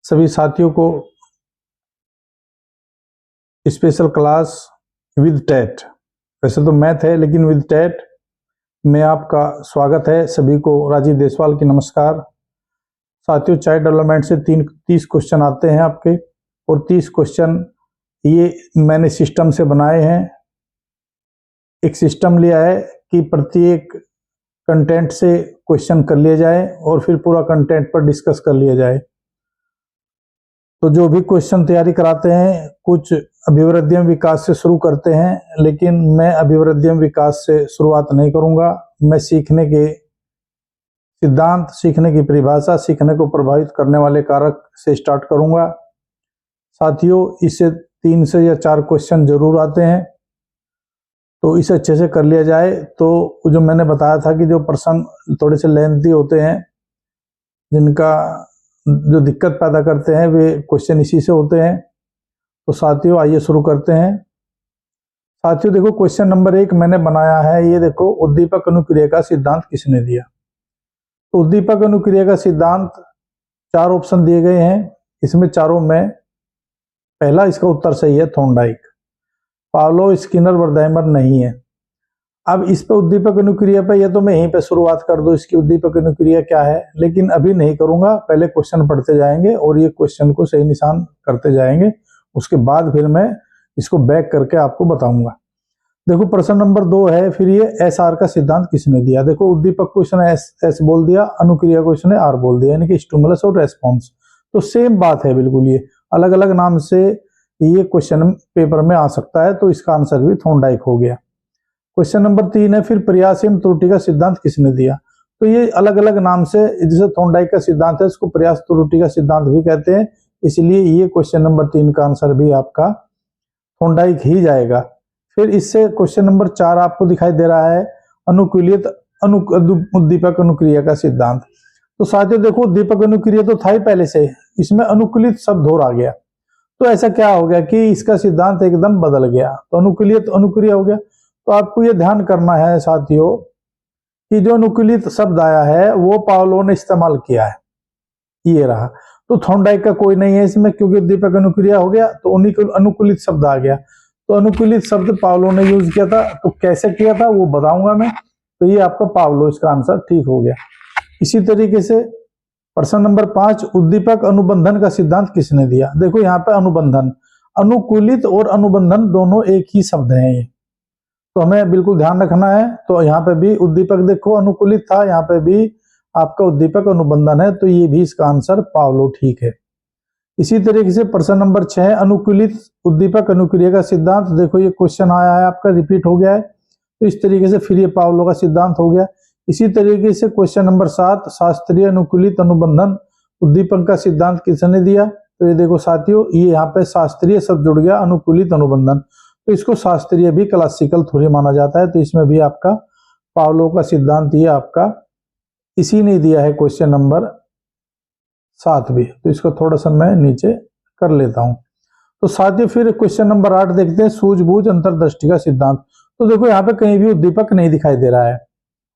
सभी साथियों को स्पेशल क्लास विद टेट, वैसे तो मैथ है लेकिन विद टेट में आपका स्वागत है। सभी को राजीव देसवाल की नमस्कार। साथियों, चाइल्ड डेवलपमेंट से 30 क्वेश्चन आते हैं आपके, और 30 क्वेश्चन ये मैंने सिस्टम से बनाए हैं। एक सिस्टम लिया है कि प्रत्येक कंटेंट से क्वेश्चन कर लिए जाए और फिर पूरा कंटेंट पर डिस्कस कर लिया जाए। तो जो भी क्वेश्चन तैयारी कराते हैं, कुछ अभिवृद्धिम विकास से शुरू करते हैं, लेकिन मैं अभिवृद्धिम विकास से शुरुआत नहीं करूंगा। मैं सीखने के सिद्धांत, सीखने की परिभाषा, सीखने को प्रभावित करने वाले कारक से स्टार्ट करूंगा। साथियों, इससे 3 से या 4 क्वेश्चन जरूर आते हैं, तो इसे अच्छे से कर लिया जाए। तो जो मैंने बताया था कि जो प्रश्न थोड़े से लेंथी होते हैं, जिनका जो दिक्कत पैदा करते हैं, वे क्वेश्चन इसी से होते हैं। तो साथियों, आइए शुरू करते हैं। साथियों देखो, क्वेश्चन नंबर 1 मैंने बनाया है। ये देखो, उद्दीपक अनुक्रिया का सिद्धांत किसने दिया? तो उद्दीपक अनुक्रिया का सिद्धांत 4 ऑप्शन दिए गए हैं। इसमें चारों में पहला इसका उत्तर सही है, थॉर्नडाइक। पावलोव, स्किनर, वर्दाइमर नहीं है। अब इस पे उद्दीपक अनुक्रिया पे, ये तो मैं यहीं पे शुरुआत कर दूं, इसकी उद्दीपक अनुक्रिया क्या है, लेकिन अभी नहीं करूंगा। पहले क्वेश्चन पढ़ते जाएंगे और ये क्वेश्चन को सही निशान करते जाएंगे, उसके बाद फिर मैं इसको बैक करके आपको बताऊंगा। देखो, प्रश्न नंबर 2 है, फिर ये एस आर का सिद्धांत किसने दिया? देखो, उद्दीपक को इसने एस बोल दिया, अनुक्रिया को इसने आर बोल दिया, यानी कि स्टिमुलस और रेस्पॉन्स। तो सेम बात है बिल्कुल, ये अलग अलग नाम से ये क्वेश्चन पेपर में आ सकता है। तो इसका आंसर भी थॉर्नडाइक हो गया। क्वेश्चन नंबर 3 है, फिर प्रयास एवं त्रुटि का सिद्धांत किसने दिया? तो ये अलग अलग नाम से, जैसे थॉर्नडाइक का सिद्धांत है, इसको प्रयास त्रुटि का सिद्धांत भी कहते हैं, इसलिए ये क्वेश्चन नंबर 3 का आंसर भी आपका थॉर्नडाइक ही जाएगा। फिर इससे क्वेश्चन नंबर 4 आपको दिखाई दे रहा है, अनुकूलित उद्दीपक अनुक्रिया का सिद्धांत। तो साथियों देखो, उद्दीपक अनुक्रिया तो था ही पहले से, इसमें अनुकूलित शब्द और आ गया। तो ऐसा क्या हो गया कि इसका सिद्धांत एकदम बदल गया, तो अनुकूलित अनुक्रिया हो गया। तो आपको ये ध्यान करना है साथियों कि जो अनुकूलित शब्द आया है वो पावलोव ने इस्तेमाल किया है, ये रहा। तो थॉर्नडाइक का कोई नहीं है इसमें, क्योंकि उद्दीपक अनुक्रिया हो गया, तो अनुकूलित शब्द आ गया। तो अनुकूलित शब्द पावलोव ने यूज किया था। तो कैसे किया था वो बताऊंगा मैं। तो ये आपका पावलोव, इसका आंसर ठीक हो गया। इसी तरीके से प्रश्न नंबर 5, उद्दीपक अनुबंधन का सिद्धांत किसने दिया? देखो, यहाँ पे अनुबंधन, अनुकूलित और अनुबंधन दोनों एक ही शब्द हैं ये, तो हमें बिल्कुल ध्यान रखना है। तो यहाँ पे भी उद्दीपक देखो अनुकूलित था, यहाँ पे भी आपका उद्दीपक अनुबंधन है, तो ये भी इसका आंसर पावलोव ठीक है। इसी तरीके से प्रश्न नंबर 6, अनुकूलित उद्दीपक अनुक्रिया का सिद्धांत। देखो, ये क्वेश्चन आया है आपका, रिपीट हो गया है, तो इस तरीके से फिर ये पावलोव का सिद्धांत हो गया। इसी तरीके से क्वेश्चन नंबर 7, शास्त्रीय अनुकूलित अनुबंधन उद्दीपक का सिद्धांत किसने दिया? तो ये देखो साथियों, ये यहाँ पे शास्त्रीय शब्द जुड़ गया, अनुकूलित अनुबंधन, तो इसको शास्त्रीय भी क्लासिकल थ्योरी माना जाता है। तो इसमें भी आपका पावलोव का सिद्धांत ये आपका इसी ने दिया है, क्वेश्चन नंबर 7 भी। तो इसको थोड़ा सा मैं नीचे कर लेता हूं। तो साथियों, फिर क्वेश्चन नंबर 8 देखते हैं, सूझबूझ अंतर्दृष्टि का सिद्धांत। तो देखो, यहाँ पे कहीं भी उद्दीपक नहीं दिखाई दे रहा है,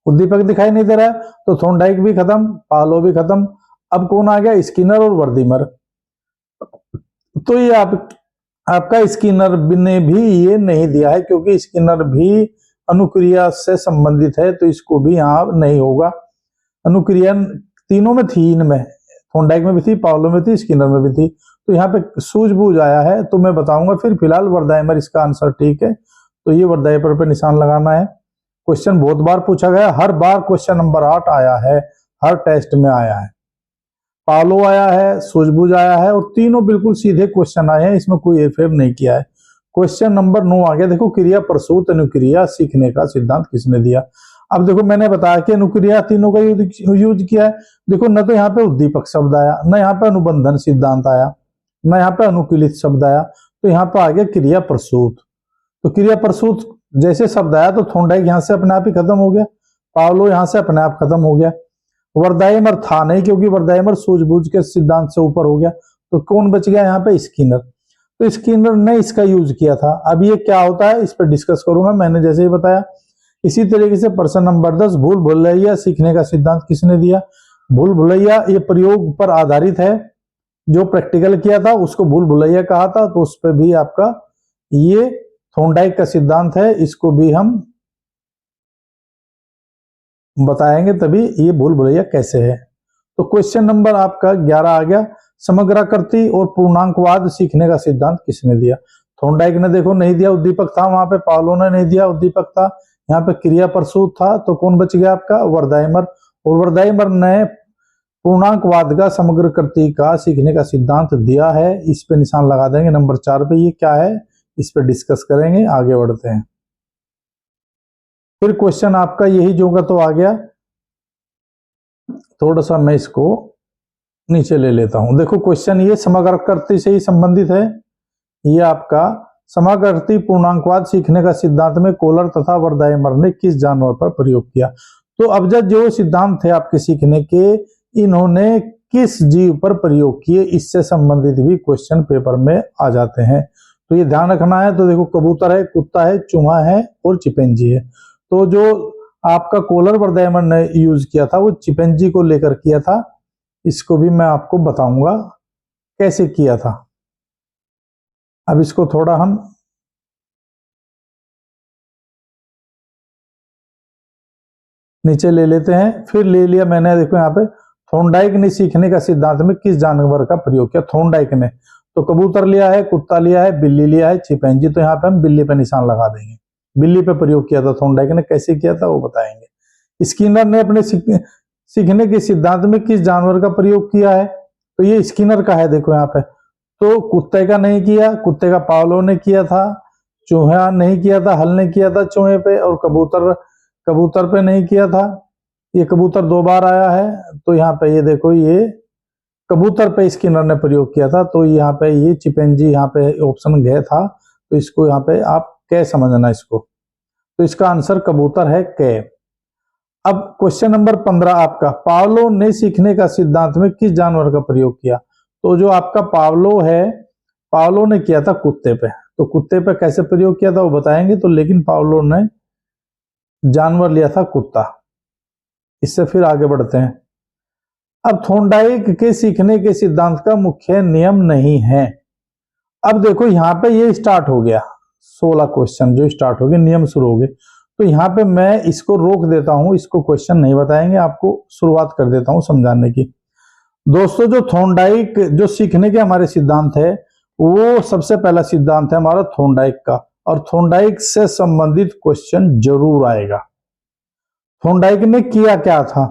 उद्दीपक दिखाई नहीं दे रहा है, तो थॉर्नडाइक भी खत्म, पावलोव भी खत्म। अब कौन आ गया? स्किनर और वर्दीमर। तो ये आपका स्किनर ने भी ये नहीं दिया है, क्योंकि स्किनर भी अनुक्रिया से संबंधित है, तो इसको भी यहां नहीं होगा। अनुक्रिया तीनों में थी, इनमें थॉर्नडाइक में भी थी, पावलोव में थी, स्किनर में भी थी। तो यहाँ पे सूझबूझ आया है, तो मैं बताऊंगा। फिर फिलहाल वर्दाइमर इसका आंसर ठीक है, तो ये वर्दाइमर पे निशान लगाना है। क्वेश्चन बहुत बार पूछा गया, हर बार क्वेश्चन नंबर 8 आया है, हर टेस्ट में आया है। पावलोव आया है, सूझबूझ आया है, और तीनों बिल्कुल सीधे क्वेश्चन आए हैं, इसमें कोई हेरफेर नहीं किया है। क्वेश्चन नंबर 9 आ गया। देखो, क्रिया प्रसूत अनुक्रिया सीखने का सिद्धांत किसने दिया? अब देखो, मैंने बताया कि अनुक्रिया तीनों का यूज किया है। देखो, न तो यहाँ पे उद्दीपक शब्द आया, न यहाँ पे अनुबंधन सिद्धांत आया, न यहाँ पे अनुकूलित शब्द आया, तो यहाँ पे आ गया क्रिया प्रसूत। तो क्रिया प्रसूत जैसे शब्द आया, तो थॉर्नडाइक यहाँ से अपने आप ही खत्म हो गया, पावलोव यहाँ से अपने आप खत्म हो गया। वर्दाइमर था नहीं, क्योंकि वर्दाइमर सूझबूझ के सिद्धांत से ऊपर हो गया। तो कौन बच गया यहाँ पे? स्किनर। तो स्किनर ने इसका यूज किया था। अब ये क्या होता है, इस पर डिस्कस करूंगा, मैंने जैसे ही बताया। इसी तरीके से प्रश्न नंबर 10, भूल भुलैया सीखने का सिद्धांत किसने दिया? भूल भुलैया ये प्रयोग पर आधारित है, जो प्रैक्टिकल किया था उसको भूल भुलैया कहा था, तो उस पर भी आपका ये थॉर्नडाइक का सिद्धांत है, इसको भी हम बताएंगे तभी ये भूल भुलैया कैसे है। तो क्वेश्चन नंबर आपका 11 आ गया, समग्राकृति और पूर्णांकवाद सीखने का सिद्धांत किसने दिया? थॉर्नडाइक ने देखो नहीं दिया, उद्दीपक था वहां पे, पावलो ने नहीं दिया, उद्दीपक था, यहाँ पे क्रिया प्रसूत था, तो कौन बच गया आपका? वर्दाइमर। और वर्दाइमर ने पूर्णांकवाद का समग्रकृति का सीखने का सिद्धांत दिया है। इस पे निशान लगा देंगे नंबर 4 पे। ये क्या है इस पे डिस्कस करेंगे, आगे बढ़ते हैं। फिर क्वेश्चन आपका यही जो का तो आ गया, थोड़ा सा मैं इसको नीचे ले लेता हूं। देखो क्वेश्चन ये समग्रकृति से ही संबंधित है। ये आपका समग्रकृति पूर्णांकवाद सीखने का सिद्धांत में कोलर तथा वर्दाइमर ने किस जानवर पर प्रयोग किया? तो अब जो सिद्धांत थे आपके सीखने के, इन्होंने किस जीव पर प्रयोग किए, इससे संबंधित भी क्वेश्चन पेपर में आ जाते हैं, तो ये ध्यान रखना है। तो देखो कबूतर है, कुत्ता है, चूहा है और चिंपैंजी है। तो जो आपका कोलर वर्दाइमर ने यूज किया था वो चिंपैंजी को लेकर किया था। इसको भी मैं आपको बताऊंगा कैसे किया था। अब इसको थोड़ा हम नीचे ले लेते हैं। फिर ले लिया मैंने, देखो यहाँ पे थॉर्नडाइक ने सीखने का सिद्धांत में किस जानवर का प्रयोग किया? थॉर्नडाइक ने तो कबूतर लिया है, कुत्ता लिया है, बिल्ली लिया है, चिंपैंजी, तो यहाँ पे हम बिल्ली पे निशान लगा देंगे। बिल्ली पे प्रयोग किया था थॉर्नडाइक ने, कैसे किया था वो बताएंगे। स्किनर ने अपने सीखने के सिद्धांत में किस जानवर का प्रयोग किया है? तो ये स्किनर का है, देखो यहाँ पे। तो कुत्ते का नहीं किया, कुत्ते का पावलो ने किया था, चूहा नहीं किया था, हल ने किया था चूहे पे, और कबूतर पे नहीं किया था। ये कबूतर 2 बार आया है, तो यहाँ पे ये देखो ये कबूतर पे स्किनर ने प्रयोग किया था। तो यहाँ पे ये चिंपैंजी यहाँ पे ऑप्शन गया था, तो इसको यहाँ पे आप कै समझना इसको। तो इसका आंसर कबूतर है, कै। अब क्वेश्चन नंबर 15 आपका, पावलो ने सीखने का सिद्धांत में किस जानवर का प्रयोग किया? तो जो आपका पावलो है, पावलो ने किया था कुत्ते पे। तो कुत्ते पे कैसे प्रयोग किया था वो बताएंगे। तो लेकिन पावलो ने जानवर लिया था कुत्ता। इससे फिर आगे बढ़ते हैं। अब थॉर्नडाइक के सीखने के सिद्धांत का मुख्य नियम नहीं है। अब देखो यहाँ पे ये स्टार्ट हो गया, 16 क्वेश्चन जो स्टार्ट हो गए, नियम शुरू हो गए। तो यहाँ पे मैं इसको रोक देता हूं, इसको क्वेश्चन नहीं बताएंगे, आपको शुरुआत कर देता हूं समझाने की। दोस्तों जो थॉर्नडाइक जो सीखने के हमारे सिद्धांत है, वो सबसे पहला सिद्धांत है हमारा थॉर्नडाइक का, और थॉर्नडाइक से संबंधित क्वेश्चन जरूर आएगा। थॉर्नडाइक ने किया क्या था?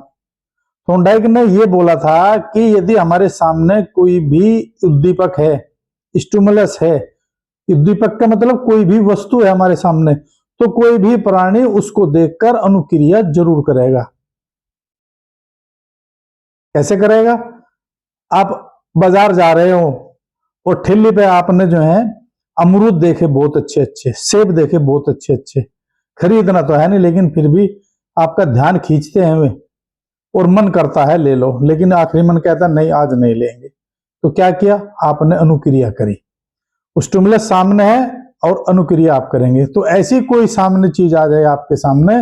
थॉर्नडाइक ने यह बोला था कि यदि हमारे सामने कोई भी उद्दीपक है, स्टिमुलस है, उद्दीपक का मतलब कोई भी वस्तु है हमारे सामने, तो कोई भी प्राणी उसको देखकर अनुक्रिया जरूर करेगा। कैसे करेगा? आप बाजार जा रहे हो और ठेली पे आपने जो है अमरूद देखे बहुत अच्छे अच्छे, सेब देखे बहुत अच्छे अच्छे, खरीदना तो है नहीं लेकिन फिर भी आपका ध्यान खींचते हैं वे और मन करता है ले लो, लेकिन आखिरी मन कहता नहीं आज नहीं लेंगे। तो क्या किया आपने? अनुक्रिया करी। स्टिमुलस सामने है और अनुक्रिया आप करेंगे। तो ऐसी कोई सामने चीज आ जाए आपके सामने,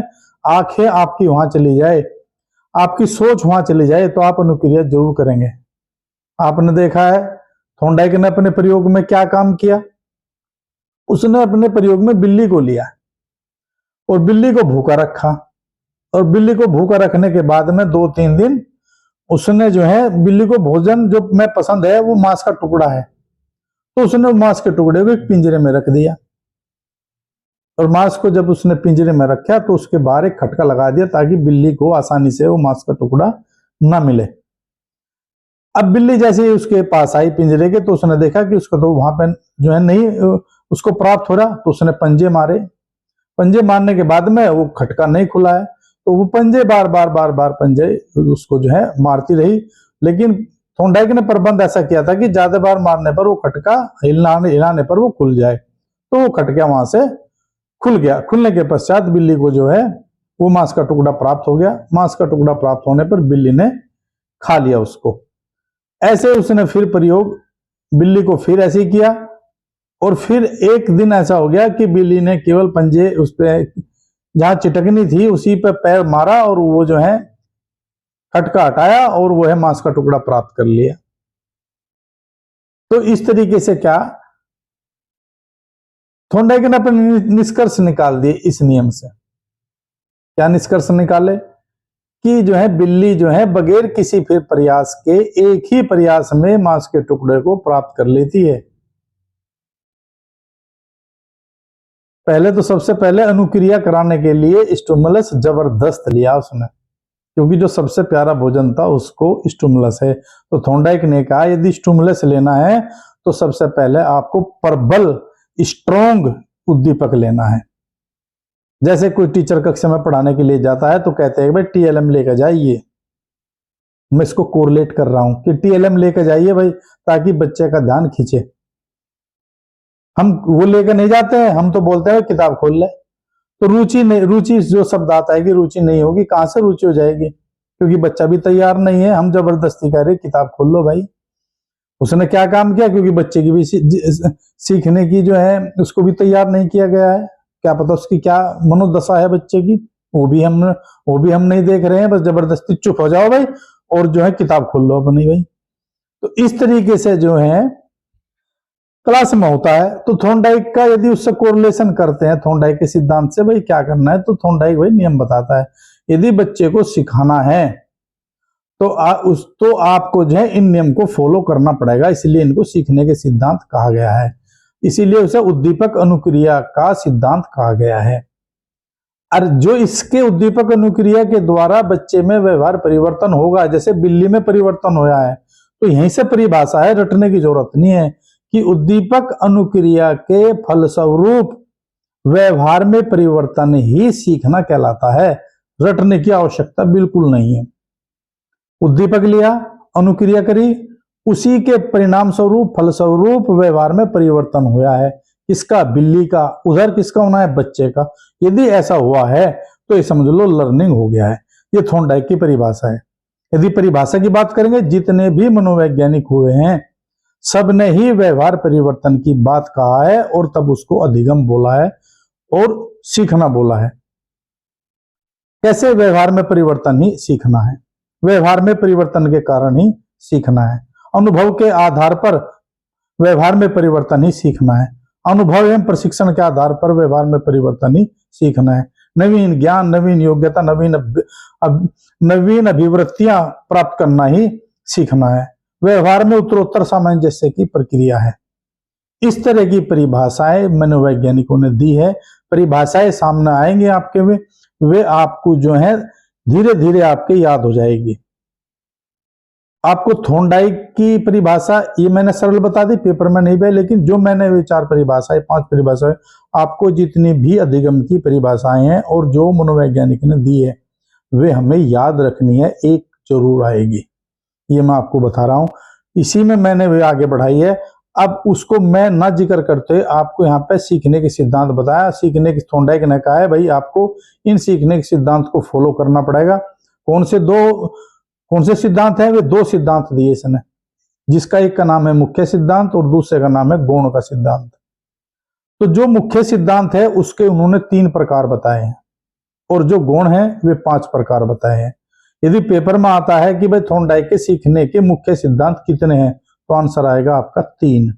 आंखें आपकी वहां चली जाए, आपकी सोच वहां चली जाए, तो आप अनुक्रिया जरूर करेंगे। आपने देखा है थॉर्नडाइक ने अपने प्रयोग में क्या काम किया? उसने अपने प्रयोग में बिल्ली को लिया और बिल्ली को भूखा रखा, और बिल्ली को भूखा रखने के बाद में 2-3 दिन उसने जो है बिल्ली को भोजन जो मैं पसंद है वो मांस का टुकड़ा है, तो उसने मांस के टुकड़े को एक पिंजरे में रख दिया, और मांस को जब उसने पिंजरे में रखा तो उसके बाहर एक खटका लगा दिया ताकि बिल्ली को आसानी से वो मांस का टुकड़ा ना मिले। अब बिल्ली जैसे ही उसके पास आई पिंजरे के, तो उसने देखा कि उसका तो वहां पर जो है नहीं उसको प्राप्त हो रहा, तो उसने पंजे मारे। पंजे मारने के बाद में वो खटका नहीं खुला है, तो वो पंजे बार बार पंजे उसको जो है मारती रही। लेकिन थॉर्नडाइक ने प्रबंध ऐसा किया था कि ज्यादा बार मारने पर वो खटका हिलाने पर वो खुल जाए, तो वो खटका वहां से खुल गया। खुलने के पश्चात बिल्ली को जो है वो मांस का टुकड़ा प्राप्त हो गया। मांस का टुकड़ा प्राप्त होने पर बिल्ली ने खा लिया उसको। ऐसे उसने फिर प्रयोग बिल्ली को फिर ऐसे ही किया, और फिर एक दिन ऐसा हो गया कि बिल्ली ने केवल पंजे उस पे जहां चिटकनी थी उसी पे पैर मारा और वो जो है खटका हटाया और वो है मांस का टुकड़ा प्राप्त कर लिया। तो इस तरीके से क्या थॉर्नडाइक ने अपने निष्कर्ष निकाल दिए इस नियम से। क्या निष्कर्ष निकाले कि जो है बिल्ली जो है बगैर किसी फिर प्रयास के एक ही प्रयास में मांस के टुकड़े को प्राप्त कर लेती है। पहले तो सबसे पहले अनुक्रिया कराने के लिए स्टिमुलस जबरदस्त लिया उसने, क्योंकि जो सबसे प्यारा भोजन था उसको स्टिमुलस है। तो थॉर्नडाइक ने कहा यदि स्टिमुलस लेना है तो सबसे पहले आपको प्रबल स्ट्रॉन्ग उद्दीपक लेना है। जैसे कोई टीचर कक्षा में पढ़ाने के लिए जाता है तो कहते हैं भाई टीएलएम लेकर जाइए। मैं इसको कोरिलेट कर रहा हूं कि टीएलएम लेकर जाइए भाई, ताकि बच्चे का ध्यान खींचे। हम वो लेकर नहीं जाते हैं, हम तो बोलते हैं किताब खोल ले। तो रुचि जो शब्द आता है कि रुचि नहीं होगी, कहां से रुचि हो जाएगी, क्योंकि बच्चा भी तैयार नहीं है। हम जबरदस्ती कह रहे किताब खोल लो भाई। उसने क्या काम किया, क्योंकि बच्चे की भी सीखने की जो है उसको भी तैयार नहीं किया गया है। क्या पता उसकी क्या मनोदशा है बच्चे की, वो भी हम नहीं देख रहे हैं। बस जबरदस्ती चुप हो जाओ भाई और जो है किताब खोल लो अपनी भाई। तो इस तरीके से जो है क्लास में होता है। तो थॉर्नडाइक का यदि उससे कोरिलेशन करते हैं थॉर्नडाइक के सिद्धांत से, भाई क्या करना है, तो थॉर्नडाइक भाई नियम बताता है यदि बच्चे को सिखाना है तो आपको जो है इन नियम को फॉलो करना पड़ेगा। इसलिए इनको सीखने के सिद्धांत कहा गया है, इसीलिए उसे उद्दीपक अनुक्रिया का सिद्धांत कहा गया है। और जो इसके उद्दीपक अनुक्रिया के द्वारा बच्चे में व्यवहार परिवर्तन होगा, जैसे बिल्ली में परिवर्तन होया है, तो यहीं से परिभाषा है, रटने की जरूरत नहीं है कि उद्दीपक अनुक्रिया के फलस्वरूप व्यवहार में परिवर्तन ही सीखना कहलाता है। रटने की आवश्यकता बिल्कुल नहीं है। उद्दीपक लिया, अनुक्रिया करी, उसी के परिणाम स्वरूप फलस्वरूप व्यवहार में परिवर्तन हुआ है। किसका, बिल्ली का। उधर किसका होना है, बच्चे का। यदि ऐसा हुआ है तो ये समझ लो लर्निंग हो गया है। ये थॉर्नडाइक की परिभाषा है। यदि परिभाषा की बात करेंगे, जितने भी मनोवैज्ञानिक हुए हैं सबने ही व्यवहार परिवर्तन की बात कहा है और तब उसको अधिगम बोला है और सीखना बोला है। कैसे, व्यवहार में परिवर्तन ही सीखना है, व्यवहार में परिवर्तन के कारण ही सीखना है। अनुभव के आधार पर व्यवहार में परिवर्तन ही सीखना है। अनुभव एवं प्रशिक्षण के आधार पर व्यवहार में परिवर्तन ही सीखना है। नवीन ज्ञान, नवीन योग्यता, नवीन अभिवृत्तियां प्राप्त करना ही सीखना है। व्यवहार में उत्तरोत्तर सामंजस्य की प्रक्रिया है। इस तरह की परिभाषाएं मनोवैज्ञानिकों ने दी है। परिभाषाएं सामने आएंगे आपके में, वे आपको जो है धीरे धीरे आपके याद हो जाएगी। आपको थॉर्नडाइक की परिभाषा ये मैंने सरल बता दी, पेपर में नहीं भाई, लेकिन जो मैंने वे 4 परिभाषाएं, 5 परिभाषाएं, आपको जितनी भी अधिगम की परिभाषाएं हैं और जो मनोवैज्ञानिक ने दी है वे हमें याद रखनी है, एक जरूर आएगी। ये मैं आपको बता रहा हूं, इसी में मैंने वे आगे बढ़ाई है। अब उसको मैं ना जिक्र करते आपको यहाँ पे सीखने के सिद्धांत बताया। सीखने के थॉर्नडाइक ने कहा है भाई आपको इन सीखने के सिद्धांत को फॉलो करना पड़ेगा। कौन से सिद्धांत हैं, वे 2 सिद्धांत दिए इसने, जिसका एक का नाम है मुख्य सिद्धांत और दूसरे का नाम है गौण का सिद्धांत। तो जो मुख्य सिद्धांत है उसके उन्होंने 3 प्रकार बताए हैं और जो गौण है वे 5 प्रकार बताए हैं। यदि पेपर में आता है कि भाई थॉर्नडाइक के सीखने के मुख्य सिद्धांत कितने हैं, तो आंसर आएगा आपका 3।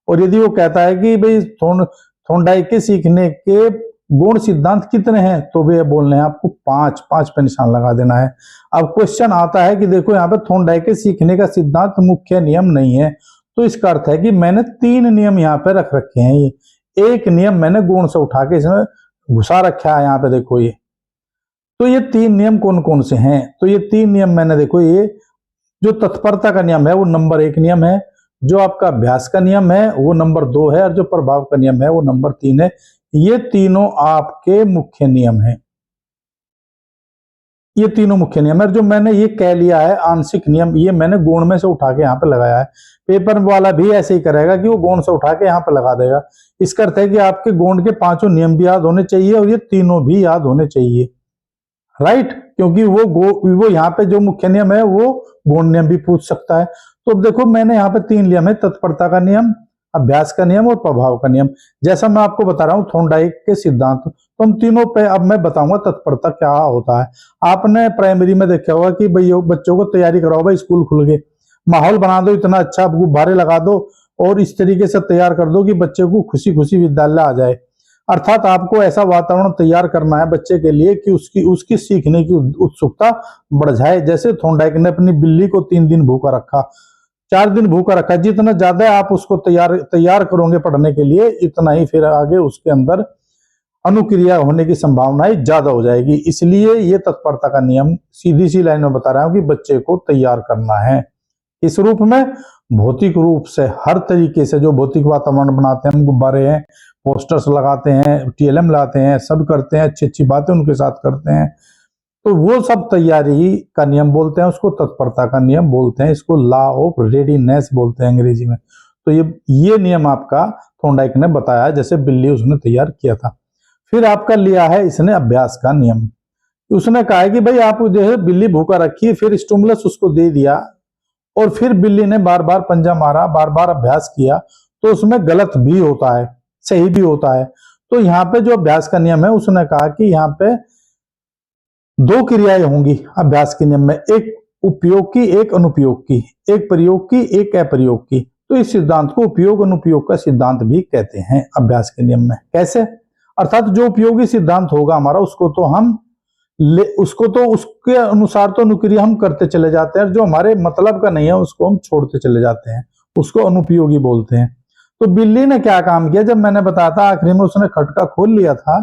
और यदि वो कहता है कि भाई थॉर्नडाइक के सीखने के गौण सिद्धांत कितने हैं, तो वे बोलने हैं आपको 5 पे निशान लगा देना है। अब क्वेश्चन आता है कि देखो यहाँ पे थॉर्नडाइक के सीखने का सिद्धांत मुख्य नियम नहीं है, तो इसका अर्थ है कि मैंने 3 नियम यहाँ पे रख रखे हैं। ये एक नियम मैंने गौण से उठा के इसमें घुसा रखा है, यहाँ पे देखो ये। तो ये 3 नियम कौन कौन से हैं, तो ये 3 नियम मैंने देखो, ये जो तत्परता का नियम है वो नंबर 1 नियम है, जो आपका अभ्यास का नियम है वो नंबर 2 है और जो प्रभाव का नियम है वो नंबर 3 है। ये तीनों आपके मुख्य नियम हैं। ये तीनों मुख्य नियम है। जो मैंने ये कह लिया है आंशिक नियम, ये मैंने गौण में से उठा के यहाँ पे लगाया है। पेपर वाला भी ऐसे ही करेगा कि वो गौण से उठा के यहाँ पे लगा देगा। इसका अर्थ है कि आपके गौण के 5 नियम भी याद होने चाहिए और ये तीनों भी याद होने चाहिए, राइट, क्योंकि वो यहाँ पे जो मुख्य नियम है वो गौण नियम भी पूछ सकता है। तो अब देखो मैंने यहाँ पे 3 नियम है, तत्परता का नियम, अभ्यास का नियम और प्रभाव का नियम। जैसा मैं आपको बता रहा हूँ थॉर्नडाइक के सिद्धांत, तो हम तीनों पे अब मैं बताऊंगा तत्परता क्या होता है। आपने प्राइमरी में देखा होगा कि भाई बच्चों को तैयारी कराओ, भाई स्कूल खुल गए, माहौल बना दो इतना अच्छा, गुब्बारे लगा दो और इस तरीके से तैयार कर दो कि बच्चे को खुशी खुशी विद्यालय आ जाए। अर्थात आपको ऐसा वातावरण तैयार करना है बच्चे के लिए कि उसकी सीखने की उत्सुकता बढ़ जाए। जैसे थॉर्नडाइक ने अपनी बिल्ली को 3 दिन भूखा रखा, 4 दिन भूखा रखा, जितना ज्यादा आप उसको तैयार करोगे पढ़ने के लिए, इतना ही फिर आगे उसके अंदर अनुक्रिया होने की संभावनाएं ज्यादा हो जाएगी। इसलिए ये तत्परता का नियम सीधी सी लाइन में बता रहा हूं कि बच्चे को तैयार करना है इस रूप में, भौतिक रूप से हर तरीके से। जो भौतिक वातावरण बनाते हैं, हम गुब्बारे हैं, पोस्टर्स लगाते हैं, टीएलएम लाते हैं, सब करते हैं, अच्छी अच्छी बातें उनके साथ करते हैं, तो वो सब तैयारी का नियम बोलते हैं, उसको तत्परता का नियम बोलते हैं, इसको लॉ ऑफ रेडीनेस बोलते हैं अंग्रेजी में। तो ये नियम आपका थॉर्नडाइक ने बताया, जैसे बिल्ली उसने तैयार किया था। फिर आपका लिया है इसने अभ्यास का नियम। उसने कहा है कि भाई आप जो है बिल्ली भूखा रखी, फिर स्टिमुलस उसको दे दिया और फिर बिल्ली ने बार बार पंजा मारा, बार बार अभ्यास किया, तो उसमें गलत भी होता है, सही भी होता है। तो यहाँ पे जो अभ्यास का नियम है, उसने कहा कि यहाँ पे 2 क्रियाएं होंगी अभ्यास के नियम में, एक उपयोग की, एक अनुपयोग की, एक प्रयोग की, एक अप्रयोग की। तो इस सिद्धांत को उपयोग अनुपयोग का सिद्धांत भी कहते हैं अभ्यास के नियम में। कैसे? अर्थात जो उपयोगी सिद्धांत होगा हमारा, उसको तो उसके अनुसार तो अनुक्रिया हम करते चले जाते हैं, जो हमारे मतलब का नहीं है उसको हम छोड़ते चले जाते हैं, उसको अनुपयोगी बोलते हैं। तो बिल्ली ने क्या काम किया, जब मैंने बताया था आखिरी में उसने खटका खोल लिया था,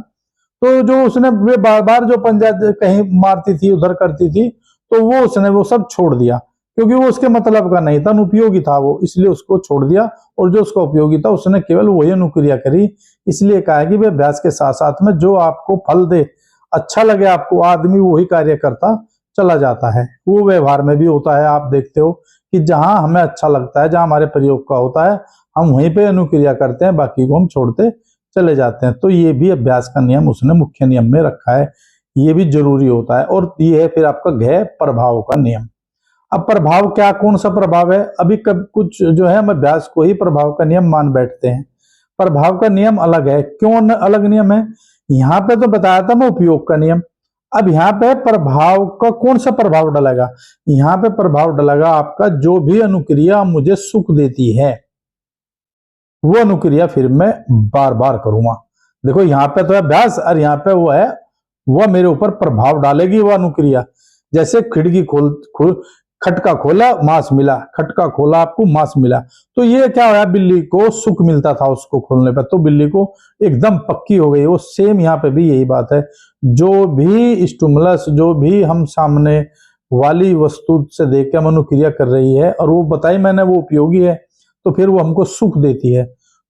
तो जो उसने वे बार बार जो पंजा कहीं मारती थी, उधर करती थी, तो वो सब छोड़ दिया, क्योंकि वो उसके मतलब का नहीं था, अनुपयोगी था वो, इसलिए उसको छोड़ दिया। और जो उसका उपयोगी था उसने केवल वही अनुक्रिया करी। इसलिए कहा है कि वे अभ्यास के साथ साथ में जो आपको फल दे, अच्छा लगे आपको, आदमी वही कार्य करता चला जाता है। वो व्यवहार में भी होता है, आप देखते हो कि जहां हमें अच्छा लगता है, जहां हमारे प्रयोग का होता है, हम वहीं पे अनुक्रिया करते हैं, बाकी को हम छोड़ते चले जाते हैं। तो ये भी अभ्यास का नियम उसने मुख्य नियम में रखा है, ये भी जरूरी होता है। और ये है फिर आपका घ प्रभाव का नियम। अब प्रभाव क्या, कौन सा प्रभाव है? अभी कब कुछ जो है हम अभ्यास को ही प्रभाव का नियम मान बैठते हैं। प्रभाव का नियम अलग है। क्यों अलग नियम है? यहाँ पे तो बताया था मैं उपयोग का नियम, अब यहाँ पे प्रभाव का कौन सा प्रभाव डलेगा? यहाँ पे प्रभाव डलेगा आपका, जो भी अनुक्रिया मुझे सुख देती है वो अनुक्रिया फिर मैं बार बार करूंगा। देखो यहाँ पे तो अभ्यास, और यहाँ पे वो है, वह मेरे ऊपर प्रभाव डालेगी वह अनुक्रिया। जैसे खिड़की खटका खोला, मांस मिला, खटका खोला, आपको मांस मिला, तो ये क्या हुआ, बिल्ली को सुख मिलता था उसको खोलने पर, तो बिल्ली को एकदम पक्की हो गई वो। सेम यहाँ पे भी यही बात है, जो भी स्टिमुलस, जो भी हम सामने वाली वस्तु से देख के हम अनुक्रिया कर रही है, और वो बताई मैंने वो उपयोगी है, तो फिर वो हमको सुख देती है,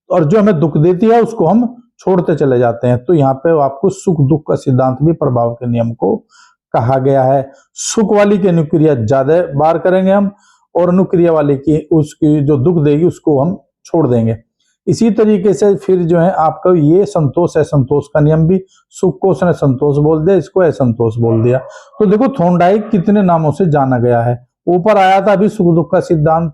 और जो हमें दुख देती है उसको हम छोड़ते चले जाते हैं। तो यहाँ पे आपको सुख दुख का सिद्धांत भी प्रभाव के नियम को कहा गया है। सुख वाली की अनुक्रिया ज्यादा बार करेंगे हम, और अनुक्रिया वाली की, उसकी जो दुख देगी उसको हम छोड़ देंगे। इसी तरीके से फिर जो है आपका ये संतोष है, संतोष का नियम भी, सुख को उसने संतोष बोल दिया, इसको असंतोष बोल दिया। तो देखो थॉर्नडाइक कितने नामों से जाना गया है। ऊपर आया था अभी सुख दुख का सिद्धांत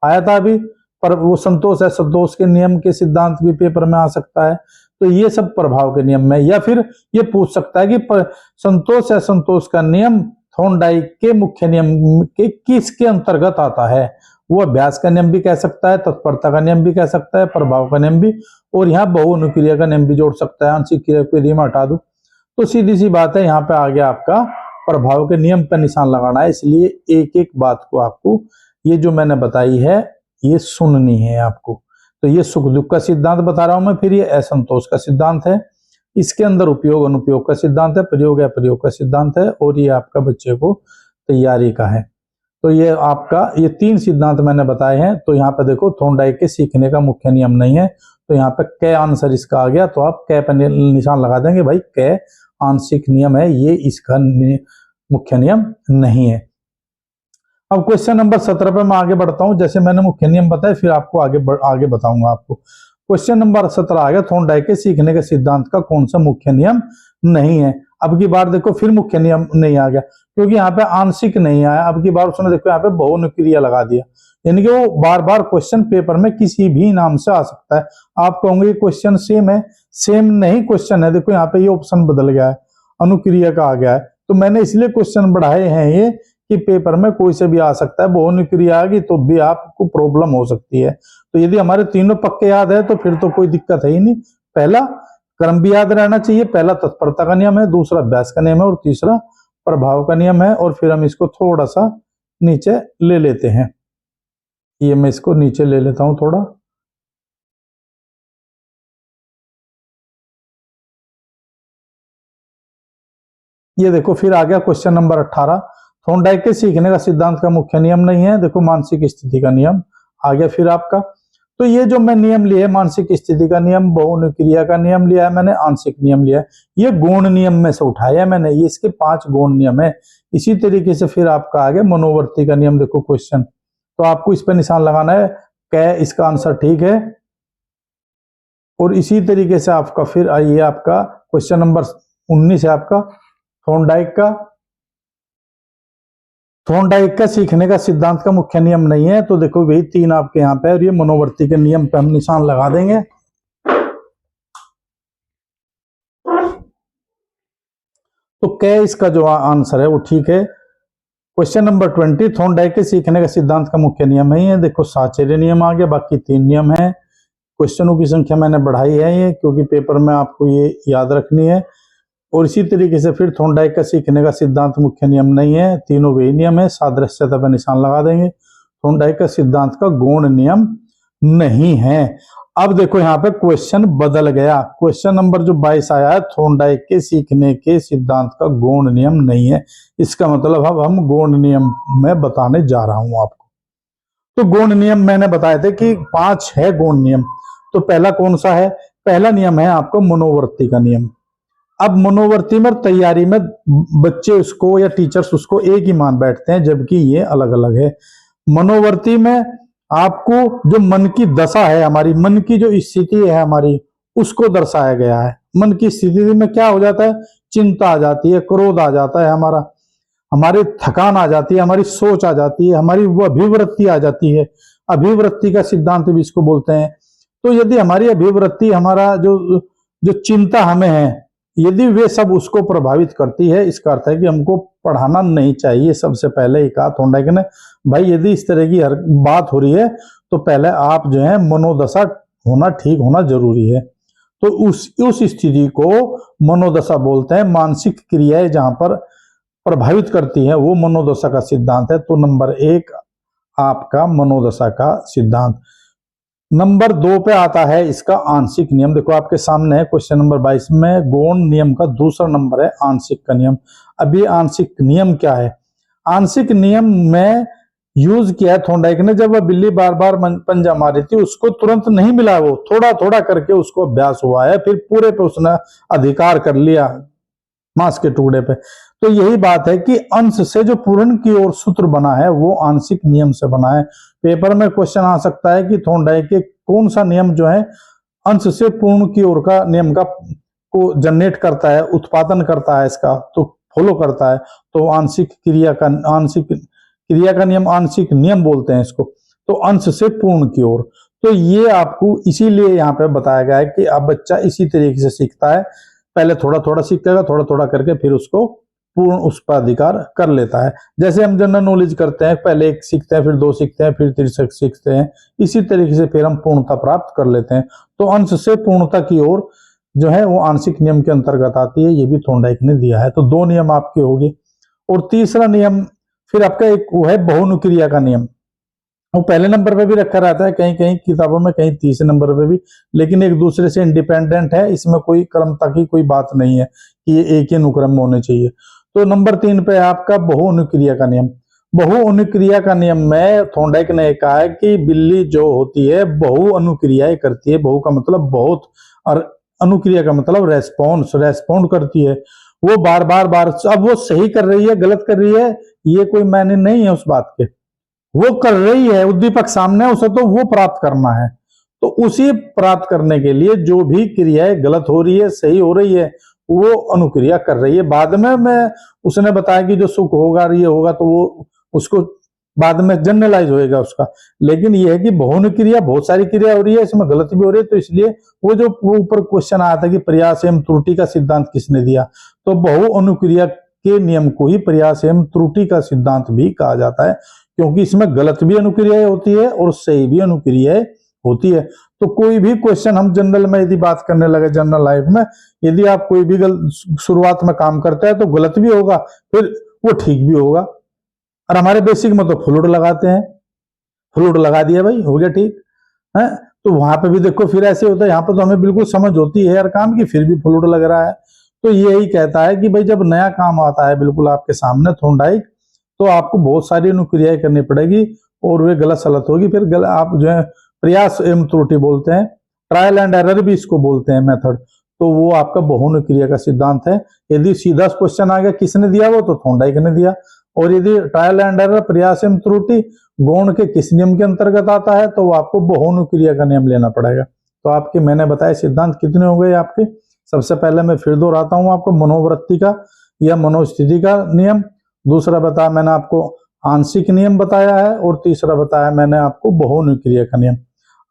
आया था अभी, पर वो संतोष है, संतोष के नियम के सिद्धांत भी पेपर में आ सकता है। तो ये सब प्रभाव के नियम में, या फिर ये पूछ सकता है कि संतोष है, संतोष का नियम थॉर्नडाइक के मुख्य नियम के किसके अंतर्गत आता है? वो अभ्यास का नियम भी कह सकता है, तत्परता का नियम भी कह सकता है, प्रभाव का नियम भी, और यहाँ बहु अनुक्रिया का नियम भी जोड़ सकता है। आंशिक क्रिया को यदि मैं हटा दूं तो सीधी सी बात है, यहाँ पे आ गया आपका प्रभाव के नियम पर निशान लगाना है। इसलिए एक एक बात को आपको, ये जो मैंने बताई है, ये सुननी है आपको। तो ये सुख दुख का सिद्धांत बता रहा हूं मैं, फिर ये असंतोष का सिद्धांत है, इसके अंदर उपयोग अनुपयोग का सिद्धांत है, प्रयोग अप्रयोग का सिद्धांत है, और ये आपका बच्चे को तैयारी का है। तो ये आपका ये 3 सिद्धांत मैंने बताए हैं। तो यहाँ पे देखो थॉर्नडाइक के सीखने का मुख्य नियम नहीं है, तो यहाँ पे क आंसर इसका आ गया, तो आप क पर निशान लगा देंगे, भाई क आंशिक नियम है, ये इसका मुख्य नियम नहीं है। अब क्वेश्चन नंबर 17 पे मैं आगे बढ़ता हूं। जैसे मैंने मुख्य नियम बताए, फिर आपको आगे बताऊंगा आपको। क्वेश्चन नंबर 17 आ गया, थॉर्नडाइक के सीखने के सिद्धांत का कौन सा मुख्य नियम नहीं है? अब की बार देखो फिर मुख्य नियम नहीं आ गया, क्योंकि यहाँ पे आंशिक नहीं आया। अब की बार उसने देखो यहाँ पे बहु अनुक्रिया लगा दिया, यानी कि वो बार बार क्वेश्चन पेपर में किसी भी नाम से आ सकता है। आप कहोगे क्वेश्चन सेम है, सेम नहीं क्वेश्चन है। देखो यहाँ पे ये ऑप्शन बदल गया है, अनुक्रिया का आ गया है। तो मैंने इसलिए क्वेश्चन बढ़ाए हैं ये, कि पेपर में कोई से भी आ सकता है, बहुनिक्रिया आ गई तो भी आपको प्रॉब्लम हो सकती है। तो यदि हमारे तीनों पक्के याद है तो फिर तो कोई दिक्कत है ही नहीं। पहला क्रम भी याद रहना चाहिए, पहला तत्परता का नियम है, दूसरा अभ्यास का नियम है और तीसरा प्रभाव का नियम है। और फिर हम इसको थोड़ा सा नीचे ले लेते हैं, ये मैं इसको नीचे ले लेता हूं थोड़ा। ये देखो फिर आ गया क्वेश्चन नंबर 18। थॉर्नडाइक के सीखने का सिद्धांत का मुख्य नियम नहीं है, देखो मानसिक स्थिति का नियम आ गया फिर आपका। तो ये जो मैं नियम लिए, मानसिक स्थिति का नियम, बहुनिक्रिया का नियम लिया है मैंने, आंशिक नियम लिया है, ये गौण नियम में से उठाया मैंने, ये इसके 5 गौण नियम है। इसी तरीके से फिर आपका आगे मनोवर्ती का नियम, देखो क्वेश्चन, तो आपको इस पर निशान लगाना है, क्या इसका आंसर ठीक है। और इसी तरीके से आपका फिर आइए आपका क्वेश्चन नंबर 19 है आपका, थॉर्नडाइक का सीखने का सिद्धांत का मुख्य नियम नहीं है। तो देखो भाई 3 आपके यहाँ पे, और ये मनोवर्ती के नियम पे हम निशान लगा देंगे। तो क्या इसका जो आंसर है वो ठीक है। क्वेश्चन नंबर 20, थॉर्नडाइक के सीखने का सिद्धांत का मुख्य नियम नहीं है, देखो साहचर्य नियम आ गया, बाकी 3 नियम है। क्वेश्चनों की संख्या मैंने बढ़ाई है ये, क्योंकि पेपर में आपको ये याद रखनी है। और इसी तरीके से फिर थॉर्नडाइक का सीखने का सिद्धांत मुख्य नियम नहीं है, तीनों वही नियम है, सादृश्यता पर निशान लगा देंगे। थॉर्नडाइक का सिद्धांत का गौण नियम नहीं है। अब देखो यहाँ पे क्वेश्चन बदल गया, क्वेश्चन नंबर जो 22 आया है, थॉर्नडाइक के सीखने के सिद्धांत का गौण नियम नहीं है। इसका मतलब अब हम गौण नियम में बताने जा रहा हूं आपको। तो गौण नियम मैंने बताए थे कि 5 है गौण नियम। तो पहला कौन सा है, पहला नियम है आपको मनोवर्ती का नियम। अब मनोवर्ती में तैयारी में बच्चे उसको या टीचर्स उसको एक ही मान बैठते हैं, जबकि ये अलग अलग है। मनोवर्ती में आपको जो मन की दशा है, हमारी मन की जो स्थिति है हमारी, उसको दर्शाया गया है। मन की स्थिति में क्या हो जाता है, चिंता आ जाती है, क्रोध आ जाता है, हमारी थकान आ जाती है, हमारी सोच आ जाती है, हमारी वो अभिवृत्ति आ जाती है। अभिवृत्ति का सिद्धांत भी इसको बोलते हैं। तो यदि हमारी अभिवृत्ति, हमारा जो चिंता हमें है, यदि वे सब उसको प्रभावित करती है, इसका अर्थ है कि हमको पढ़ाना नहीं चाहिए। सबसे पहले ही कहा थॉर्नडाइक ने, भाई यदि इस तरह की हर बात हो रही है तो पहले आप जो है मनोदशा होना ठीक होना जरूरी है। तो उस स्थिति को मनोदशा बोलते हैं। मानसिक क्रियाएं जहां पर प्रभावित करती है वो मनोदशा का सिद्धांत है। तो नंबर 1 आपका मनोदशा का सिद्धांत। नंबर 2 पे आता है इसका आंशिक नियम, देखो आपके सामने है क्वेश्चन नंबर 22 में, गौण नियम का दूसरा नंबर है आंशिक का नियम। अब ये आंशिक नियम क्या है, आंशिक नियम में यूज किया है थॉर्नडाइक ने। जब वह बिल्ली बार बार पंजा मारी थी, उसको तुरंत नहीं मिला, वो थोड़ा थोड़ा करके उसको अभ्यास हुआ है, फिर पूरे पे उसने अधिकार कर लिया मांस के टुकड़े पे। तो यही बात है कि अंश से जो पूर्ण की ओर सूत्र बना है वो आंशिक नियम से बना है। पेपर में क्वेश्चन आ सकता है कि थॉर्नडाइक के कौन सा नियम जो है अंश से पूर्ण की ओर का नियम का को जनरेट करता है, उत्पादन करता है, इसका तो फॉलो करता है। तो आंशिक क्रिया का नियम आंशिक नियम बोलते हैं इसको। तो अंश से पूर्ण की ओर, तो ये आपको इसीलिए यहाँ पे बताया गया है कि अब बच्चा इसी तरीके से सीखता है, पहले थोड़ा थोड़ा सीखेगा, थोड़ा थोड़ा करके फिर उसको पूर्ण उस पर अधिकार कर लेता है। जैसे हम जनरल नॉलेज करते हैं, पहले 1 सीखते हैं, फिर 2 सीखते हैं, फिर 3 सीखते हैं, इसी तरीके से फिर हम पूर्णता प्राप्त कर लेते हैं। तो अंश से पूर्णता की ओर जो है वो आंशिक नियम के अंतर्गत आती है, ये भी थॉर्नडाइक ने दिया है। तो 2 नियम आपके होंगे। और तीसरा नियम फिर आपका एक वो है बहुनुक्रिया का नियम। वो पहले नंबर पे भी रखा रहता है कहीं कहीं किताबों में, कहीं तीसरे नंबर पे भी, लेकिन एक दूसरे से इंडिपेंडेंट है, इसमें कोई क्रमता की कोई बात नहीं है कि ये एक ही अनुक्रम में होने चाहिए। तो नंबर 3 पे आपका बहुअनुक्रिया का नियम। बहुअनुक्रिया का नियम में थॉर्नडाइक ने कहा है कि बिल्ली जो होती है बहुअनुक्रियाएं करती है। बहु का मतलब बहुत और अनुक्रिया का मतलब रेस्पॉन्ड करती है। वो बार बार अब वो सही कर रही है गलत कर रही है ये कोई मायने नहीं है उस बात के, वो कर रही है, उद्दीपक सामने है, उसे तो वो प्राप्त करना है। तो उसी प्राप्त करने के लिए जो भी क्रियाएं गलत हो रही है सही हो रही है वो अनुक्रिया कर रही है। बाद में मैं उसने बताया कि जो सुख होगा ये होगा तो वो उसको बाद में जनरलाइज होएगा उसका। लेकिन ये है कि बहुनुक्रिया बहुत सारी क्रिया हो रही है, इसमें गलती भी हो रही है। तो इसलिए वो जो ऊपर क्वेश्चन आया था कि प्रयास एवं त्रुटि का सिद्धांत किसने दिया, तो बहुअनुक्रिया के नियम को ही प्रयास एवं त्रुटि का सिद्धांत भी कहा जाता है, क्योंकि इसमें गलत भी अनुक्रियाएं होती है और सही भी अनुक्रियाएं होती है। तो कोई भी क्वेश्चन हम जनरल में यदि बात करने लगे, जनरल लाइफ में यदि आप कोई भी शुरुआत में काम करते हैं तो गलत भी होगा, फिर वो ठीक भी होगा। और हमारे बेसिक में तो फ्लूइड लगाते हैं, फ्लूइड लगा दिया भाई, हो गया ठीक है। तो वहां पे भी देखो फिर ऐसे होता है, यहाँ पे तो हमें बिल्कुल समझ होती है हर काम की, फिर भी फ्लूइड लग रहा है। तो यही कहता है कि भाई जब नया काम आता है बिल्कुल आपके सामने थॉर्नडाइक, तो आपको बहुत सारी अनुक्रियाएं करनी पड़ेगी और वे गलत सलत होगी, फिर आप जो है प्रयास एवं त्रुटि बोलते हैं, ट्रायल एंड एरर भी इसको बोलते हैं मेथड। तो वो आपका बहुनुक्रिया का सिद्धांत है। यदि सीधा क्वेश्चन आ गया किसने दिया, वो तो थॉर्नडाइक ने दिया। और यदि ट्रायल एंड एरर प्रयास एवं त्रुटि गौण के किस नियम के अंतर्गत आता है, तो वो आपको बहुनुक्रिया का नियम लेना पड़ेगा। तो आपके मैंने बताए सिद्धांत कितने हो गए आपके। सबसे पहले मैं फिर दोहराता हूं आपको, मनोवृत्ति का या मनोस्थिति का नियम, दूसरा बताया मैंने आपको आंशिक नियम बताया है, और तीसरा बताया मैंने आपको बहुनुक्रिया का नियम।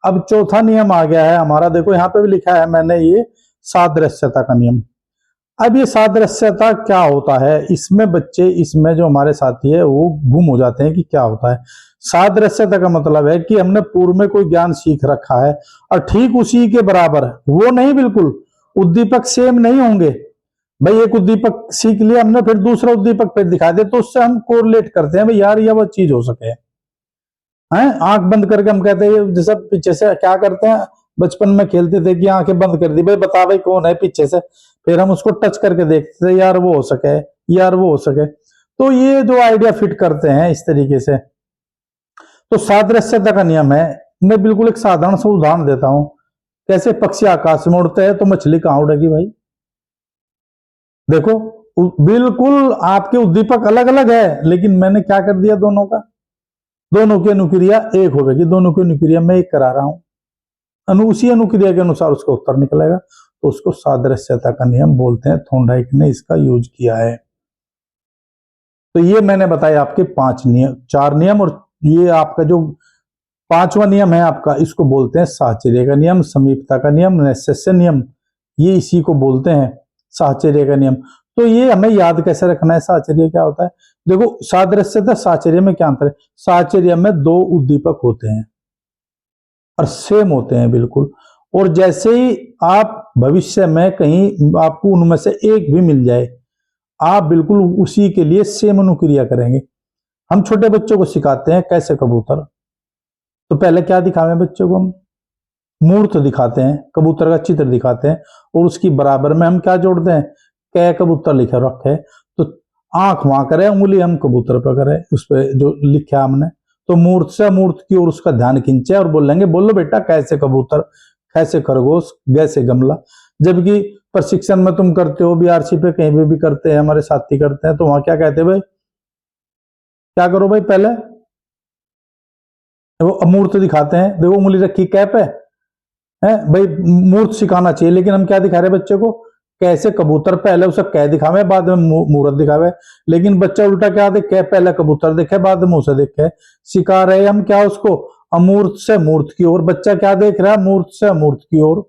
अब चौथा नियम आ गया है हमारा, देखो यहाँ पे भी लिखा है मैंने, ये सादृश्यता का नियम। अब ये सादृश्यता क्या होता है, इसमें बच्चे, इसमें जो हमारे साथी है वो गुम हो जाते हैं कि क्या होता है। सादृश्यता का मतलब है कि हमने पूर्व में कोई ज्ञान सीख रखा है और ठीक उसी के बराबर, वो नहीं, बिल्कुल उद्दीपक सेम नहीं होंगे भाई। एक उद्दीपक सीख लिया हमने, फिर दूसरा उद्दीपक फिर दिखा दे, तो उससे हम कोरिलेट करते हैं भाई यार ये वो चीज हो सके हैं। आंख बंद करके हम कहते हैं, जैसा पीछे से क्या करते हैं, बचपन में खेलते थे कि आंखें बंद कर दी, भाई बता भाई कौन है पीछे से, फिर हम उसको टच करके देखते थे, यार वो हो सके, यार वो हो सके। तो ये जो आइडिया फिट करते हैं इस तरीके से। तो सादृश्यता का नियम है, मैं बिल्कुल एक साधारण सा उदाहरण देता हूं। कैसे पक्षी आकाश में उड़ते हैं तो मछली कहां उड़ेगी भाई। देखो बिल्कुल आपके उद्दीपक अलग अलग है, लेकिन मैंने क्या कर दिया, दोनों का, दोनों की अनुक्रिया एक होगी, दोनों की अनुक्रिया मैं एक करा रहा हूं, उसी अनुक्रिया के अनुसार उसका उत्तर निकलेगा। तो उसको सादृश्यता का नियम बोलते हैं, थॉर्नडाइक ने इसका यूज किया है। तो ये मैंने बताया आपके 5 नियम, 4 नियम, और ये आपका जो 5वां नियम है आपका, इसको बोलते हैं साहचर्य का नियम, समीपता का नियम, नैस्य नियम, ये इसी को बोलते हैं साहचर्य का नियम। तो ये हमें याद कैसे रखना है, साहचर्य क्या होता है। देखो सादृश्यता साहचर्य में क्या अंतर है, साहचर्य में 2 उद्दीपक होते हैं और सेम होते हैं बिल्कुल, और जैसे ही आप भविष्य में कहीं आपको उनमें से एक भी मिल जाए, आप बिल्कुल उसी के लिए सेम अनुक्रिया करेंगे। हम छोटे बच्चों को सिखाते हैं कैसे कबूतर, तो पहले क्या दिखावे बच्चों को, हम मूर्त दिखाते हैं, कबूतर का चित्र दिखाते हैं, और उसकी बराबर में हम क्या जोड़ते हैं, कै कबूतर लिखे रखे, तो आंख वहां करें, उंगली हम कबूतर पर करें, उस पर जो लिखा हमने, तो मूर्त से मूर्त की ओर उसका ध्यान खींचे और बोलेंगे बोलो बेटा कैसे कबूतर, कैसे खरगोश, कैसे गमला। जबकि प्रशिक्षण में तुम करते हो, बीआरसी पे कहीं पे भी करते हैं, हमारे साथी करते हैं, तो वहां क्या कहते हैं भाई, क्या करो भाई, पहले वो अमूर्त दिखाते हैं, देखो उंगली रखी कैप है भाई, मूर्त सिखाना चाहिए, लेकिन हम क्या दिखा रहे बच्चे को, कैसे कबूतर, पहले उसे कै दिखावे बाद में मूर्त दिखावे। लेकिन बच्चा उल्टा क्या देखे, पहले कबूतर देखे बाद में उसे देखे। सिखा रहे हम क्या उसको, अमूर्त से मूर्त की ओर, बच्चा क्या देख रहा है, मूर्त से अमूर्त की ओर।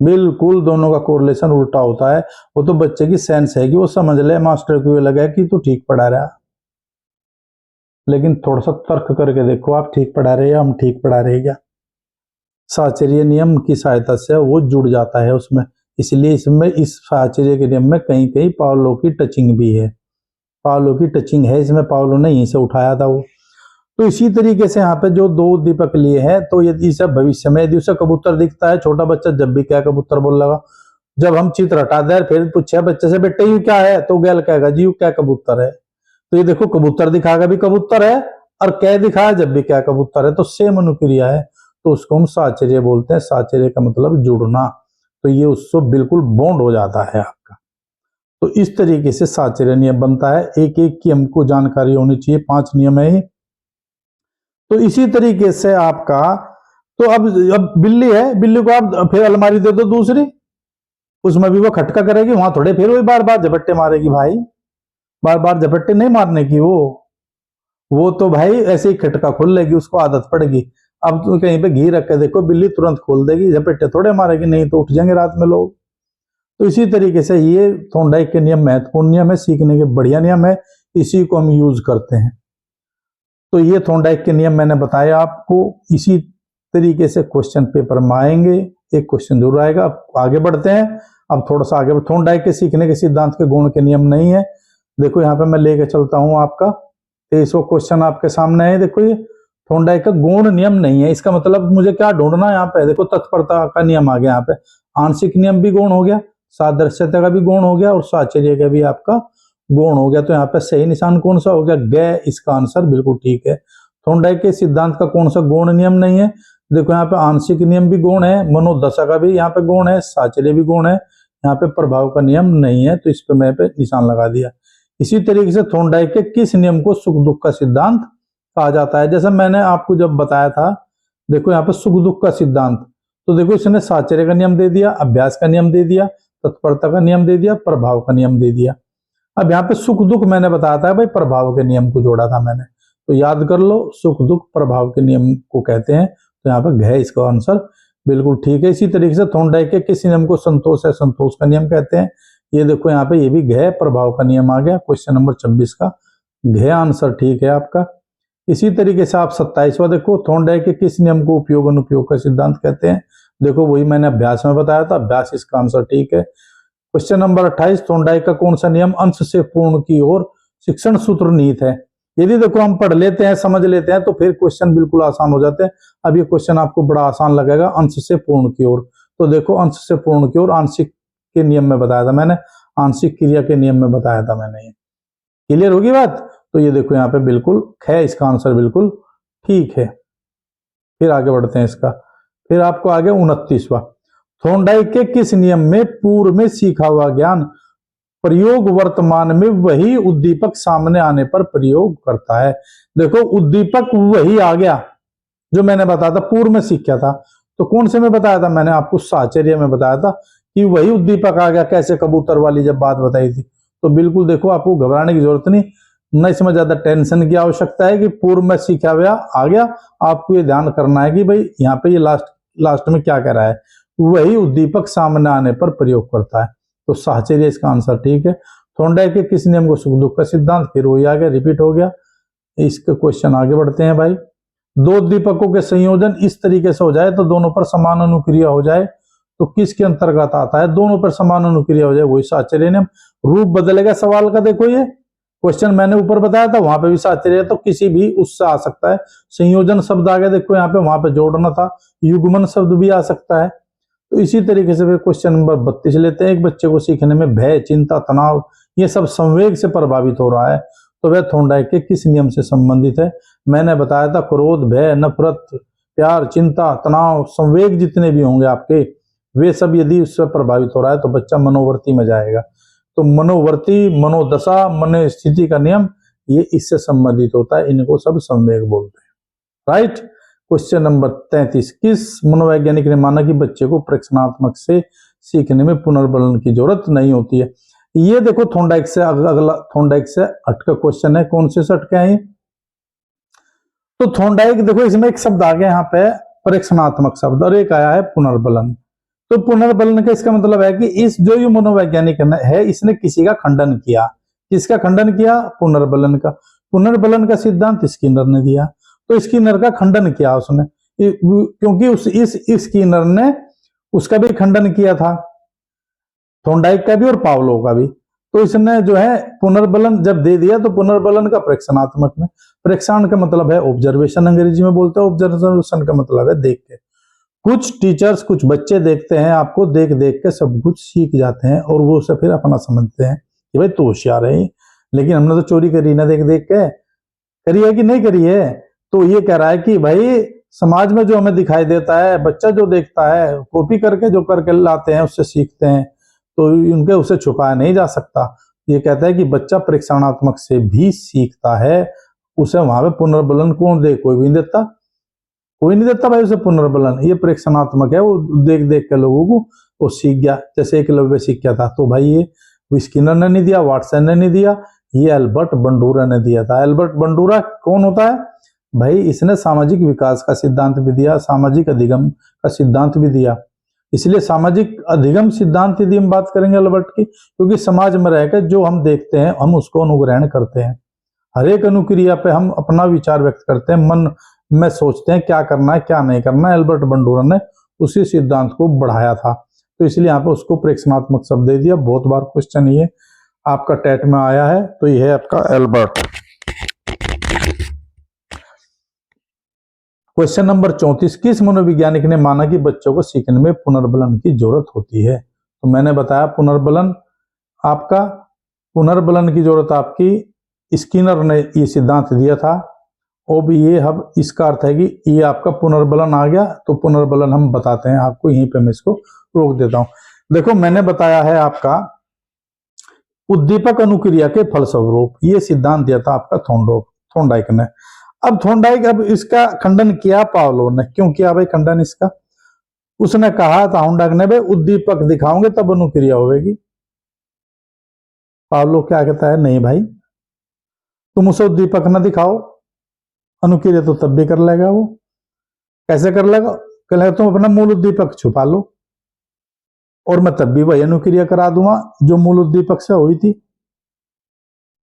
बिल्कुल दोनों का कोरिलेशन उल्टा होता है। वो तो बच्चे की सेंस है कि वो समझ ले, मास्टर को लगा कि तू ठीक पढ़ा रहा, लेकिन थोड़ा सा तर्क करके देखो आप ठीक पढ़ा रहे हैं, हम ठीक पढ़ा रहे हैं क्या। साहचर्य नियम की सहायता से वो जुड़ जाता है उसमें, इसलिए इसमें इस साहचर्य के नियम में कहीं कहीं पावलो की टचिंग भी है, पावलो की टचिंग है इसमें, पावलो ने यहीं से उठाया था वो। तो इसी तरीके से यहाँ पे जो 2 उद्दीपक लिए हैं, तो यदि इसे भविष्य में यदि उसे कबूतर दिखता है, छोटा बच्चा जब भी क्या कबूतर बोल लगा, जब हम चित्र हटा दे फिर पूछे बच्चे से बेटे यू क्या है, तो गैल कहेगा जी यू क्या कबूतर है। तो ये देखो कबूतर दिखाएगा भी कबूतर है, और क्या दिखाया जब भी क्या कबूतर है, तो सेम अनुक्रिया है, तो उसको हम साहचर्य बोलते हैं। साहचर्य का मतलब जुड़ना, तो ये उससे बिल्कुल बॉन्ड हो जाता है आपका। तो इस तरीके से साहचर्य नियम बनता है, एक एक की हमको जानकारी होनी चाहिए, 5 नियम है। तो इसी तरीके से आपका, तो अब बिल्ली है, बिल्ली को आप फिर अलमारी दे दो दूसरी, उसमें भी वो खटका करेगी, वहां थोड़े फिर वही बार बार झपट्टे मारेगी भाई, बार बार झपट्टे नहीं मारने की, वो तो भाई ऐसे ही खटका खोल लेगी, उसको आदत पड़ेगी। अब तो कहीं पे घी रख के देखो, बिल्ली तुरंत खोल देगी, झपट्टे थोड़े मारेगी, नहीं तो उठ जाएंगे रात में लोग। तो इसी तरीके से ये थॉर्नडाइक के नियम महत्वपूर्ण नियम है, सीखने के बढ़िया नियम है, इसी को हम यूज करते हैं। तो ये थॉर्नडाइक के नियम मैंने बताया आपको। इसी तरीके से क्वेश्चन पेपर में आएंगे, एक क्वेश्चन जरूर आएगा। अब आगे बढ़ते हैं, अब थोड़ा सा आगे। थॉर्नडाइक के सीखने के सिद्धांत के गुण के नियम नहीं है। देखो यहाँ पे मैं लेके चलता हूँ आपका 23वां क्वेश्चन आपके सामने है। देखो ये थॉर्नडाइक का गुण नियम नहीं है, इसका मतलब मुझे क्या ढूंढना है यहाँ पे। देखो तत्परता का नियम आ गया यहाँ पे, आंशिक नियम भी गुण हो गया, सादृश्यता का भी गुण हो गया और साहचर्य का भी आपका गुण हो गया। तो यहाँ पे सही निशान कौन सा हो गया, ग, इसका आंसर बिल्कुल ठीक है। थॉर्नडाइक के सिद्धांत का कौन सा गुण नियम नहीं है। देखो यहाँ पे आंशिक नियम भी गुण है, मनोदशा का भी यहाँ पे गुण है, साहचर्य भी गुण है, यहाँ पे प्रभाव का नियम नहीं है, तो इस पे मैं पे निशान लगा दिया। इसी तरीके से थॉर्नडाइक के किस नियम को सुख दुख का सिद्धांत कहा जाता है। जैसे मैंने आपको जब बताया था, देखो यहाँ पे सुख दुख का सिद्धांत, तो देखो इसने साहचर्य का नियम दे दिया, अभ्यास का नियम दे दिया, तत्परता का नियम दे दिया, प्रभाव का नियम दे दिया। अब यहाँ पे सुख दुख मैंने बताया था भाई, प्रभाव के नियम को जोड़ा था मैंने, तो याद कर लो, सुख दुख प्रभाव के नियम को कहते हैं। तो यहाँ पे घ इसका आंसर बिल्कुल ठीक है। इसी तरीके से थॉर्नडाइक के किस नियम को संतोष है, संतोष का नियम कहते हैं। ये देखो यहाँ पे ये भी घ प्रभाव का नियम आ गया, क्वेश्चन नंबर 26 का घ आंसर ठीक है आपका। इसी तरीके से आप 27वां देखो, थॉर्नडाइक के किस नियम को उपयोग अनुपयोग का सिद्धांत कहते हैं। देखो वही मैंने अभ्यास में बताया था, अभ्यास इसका आंसर ठीक है। क्वेश्चन नंबर 28, थॉर्नडाइक का कौन सा नियम अंश से पूर्ण की ओर शिक्षण सूत्र नीति है। यदि देखो हम पढ़ लेते हैं, समझ लेते हैं, तो फिर क्वेश्चन बिल्कुल आसान हो जाते हैं। अब ये क्वेश्चन आपको बड़ा आसान लगेगा, अंश से पूर्ण की ओर। तो देखो अंश से पूर्ण की ओर आंशिक के नियम में बताया था मैंने, आंशिक क्रिया के नियम में बताया था मैंने। ये क्लियर होगी बात। तो ये देखो यहाँ पे बिल्कुल ख इसका आंसर बिल्कुल ठीक है। फिर आगे बढ़ते हैं इसका, फिर आपको आगे 29वां, थॉर्नडाइक के किस नियम में पूर्व में सीखा हुआ ज्ञान प्रयोग वर्तमान में वही उद्दीपक सामने आने पर प्रयोग करता है। देखो उद्दीपक वही आ गया जो मैंने बताया था, पूर्व में सीखा था। तो कौन से में बताया था मैंने आपको, साहचर्य में बताया था कि वही उद्दीपक आ गया। कैसे, कबूतर वाली जब बात बताई थी। तो बिल्कुल देखो आपको घबराने की जरूरत नहीं, न इसमें ज्यादा टेंशन की आवश्यकता है कि पूर्व में सीखा हुआ आ गया। आपको ये ध्यान करना है कि भाई यहाँ पे ये लास्ट में क्या कह रहा है, वही उद्दीपक सामने आने पर प्रयोग करता है। तो साहचर्य इसका आंसर ठीक है। थॉर्नडाइक के किस नियम को सुख दुख का सिद्धांत, फिर वही आ गया, रिपीट हो गया। इसके क्वेश्चन आगे बढ़ते हैं भाई। दो उद्दीपकों के संयोजन इस तरीके से हो जाए तो दोनों पर समान अनुक्रिया हो जाए, तो किसके अंतर्गत आता है। दोनों पर समान अनुक्रिया हो जाए, वही साहचर्य नियम। रूप बदलेगा सवाल का, देखो ये क्वेश्चन मैंने ऊपर बताया था, वहां पे भी साहचर्य, तो किसी भी उससे आ सकता है। संयोजन शब्द आ गया, देखो यहाँ पे, वहां पे जोड़ना था, युग्मन शब्द भी आ सकता है। तो इसी तरीके से फिर क्वेश्चन नंबर 32 लेते हैं। एक बच्चे को सीखने में भय, चिंता, तनाव, ये सब संवेग से प्रभावित हो रहा है, तो वह थॉर्नडाइक के किस नियम से संबंधित है। मैंने बताया था क्रोध, भय, नफरत, प्यार, चिंता, तनाव, संवेग जितने भी होंगे आपके, वे सब यदि उससे प्रभावित हो रहा है तो बच्चा मनोवर्ती में जाएगा। तो मनोवर्ती, मनोदशा, मन स्थिति का नियम ये इससे संबंधित होता है, इनको सब संवेग बोलते हैं। राइट। क्वेश्चन नंबर 33, किस मनोवैज्ञानिक ने माना कि बच्चे को प्रेक्षणात्मक से सीखने में पुनर्बलन की जरूरत नहीं होती है। ये देखो थॉर्नडाइक से अगला, थॉर्नडाइक से हटका क्वेश्चन है। कौन से हटके हैं ये, तो थॉर्नडाइक देखो इसमें एक शब्द आ गया यहाँ पे प्रेक्षणात्मक शब्द, और एक आया है पुनर्बलन। तो पुनर्बलन का इसका मतलब है कि इस जो ये मनोवैज्ञानिक है, इसने किसी का खंडन किया। किसका खंडन किया, पुनर्बलन का। पुनर्बलन का सिद्धांत स्किनर ने दिया, तो स्किनर का खंडन किया उसने, क्योंकि इस स्किनर ने उसका भी खंडन किया था, थॉर्नडाइक का भी और पावलोव का भी। तो इसने जो है पुनर्बलन जब दे दिया, तो पुनर्बलन का प्रेक्षणात्मक में, प्रेक्षण का मतलब है ऑब्जर्वेशन, अंग्रेजी में बोलते हैं। ऑब्जर्वेशन का मतलब है देख के। कुछ टीचर्स, कुछ बच्चे देखते हैं, आपको देख देख के सब कुछ सीख जाते हैं, और वो उसे फिर अपना समझते हैं कि भाई तो होशियार है, लेकिन हमने तो चोरी करी ना देख देख के, करी है कि नहीं करी है। तो ये कह रहा है कि भाई समाज में जो हमें दिखाई देता है, बच्चा जो देखता है, कॉपी करके जो करके लाते हैं उससे सीखते हैं, तो उनके उसे छुपाया नहीं जा सकता। ये कहता है कि बच्चा प्रेक्षणात्मक से भी सीखता है, उसे वहां पे पुनर्बलन कौन दे, कोई भी नहीं देता, कोई नहीं देता भाई उसे पुनर्बलन। ये प्रेक्षणात्मक है, वो देख देख के लोगों को वो सीख गया। जैसे एकलव्य सीख गया था, तो भाई ये स्किनर ने नहीं दिया, वाटसन ने नहीं दिया, ये एल्बर्ट बंडूरा ने दिया था। एल्बर्ट बंडूरा कौन होता है भाई, इसने सामाजिक विकास का सिद्धांत भी दिया, सामाजिक अधिगम का सिद्धांत भी दिया। इसलिए सामाजिक अधिगम सिद्धांत यदि हम बात करेंगे अल्बर्ट की, क्योंकि समाज में रहकर जो हम देखते हैं हम उसको अनुग्रहण करते हैं। हर एक अनुक्रिया पे हम अपना विचार व्यक्त करते हैं, मन में सोचते हैं क्या करना है क्या नहीं करना है। एल्बर्ट बंडूरा ने उसी सिद्धांत को बढ़ाया था, तो इसलिए यहाँ पे उसको प्रेक्षणात्मक शब्द दे दिया। बहुत बार क्वेश्चन ये आपका टेट में आया है, तो ये है आपका एल्बर्ट। क्वेश्चन नंबर 34, किस मनोवैज्ञानिक ने माना कि बच्चों को सीखने में पुनर्बलन की जरूरत होती है? तो मैंने बताया पुनर्बलन की जरूरत आपकी स्किनर ने ये सिद्धांत दिया था। और ये अब इसका अर्थ है कि ये आपका पुनर्बलन आ गया, तो पुनर्बलन हम बताते हैं आपको, यहीं पे मैं इसको रोक देता हूं। देखो मैंने बताया है आपका उद्दीपक अनुक्रिया के फलस्वरूप, ये सिद्धांत दिया था आपका थोंडाइक ने। अब इसका खंडन किया पावलोव ने। क्यों किया भाई खंडन इसका? उसने कहा थोंडाइक ने भाई उद्दीपक दिखाओगे तब अनुक्रिया होगी। पावलोव क्या कहता है, नहीं भाई तुम उसे उद्दीपक ना दिखाओ, अनुक्रिया तो तब भी कर लेगा वो। कैसे कर लेगा? कहलेगा तुम अपना मूल उद्दीपक छुपा लो और मैं तब भी वही अनुक्रिया करा दूंगा जो मूल उद्दीपक से हुई थी।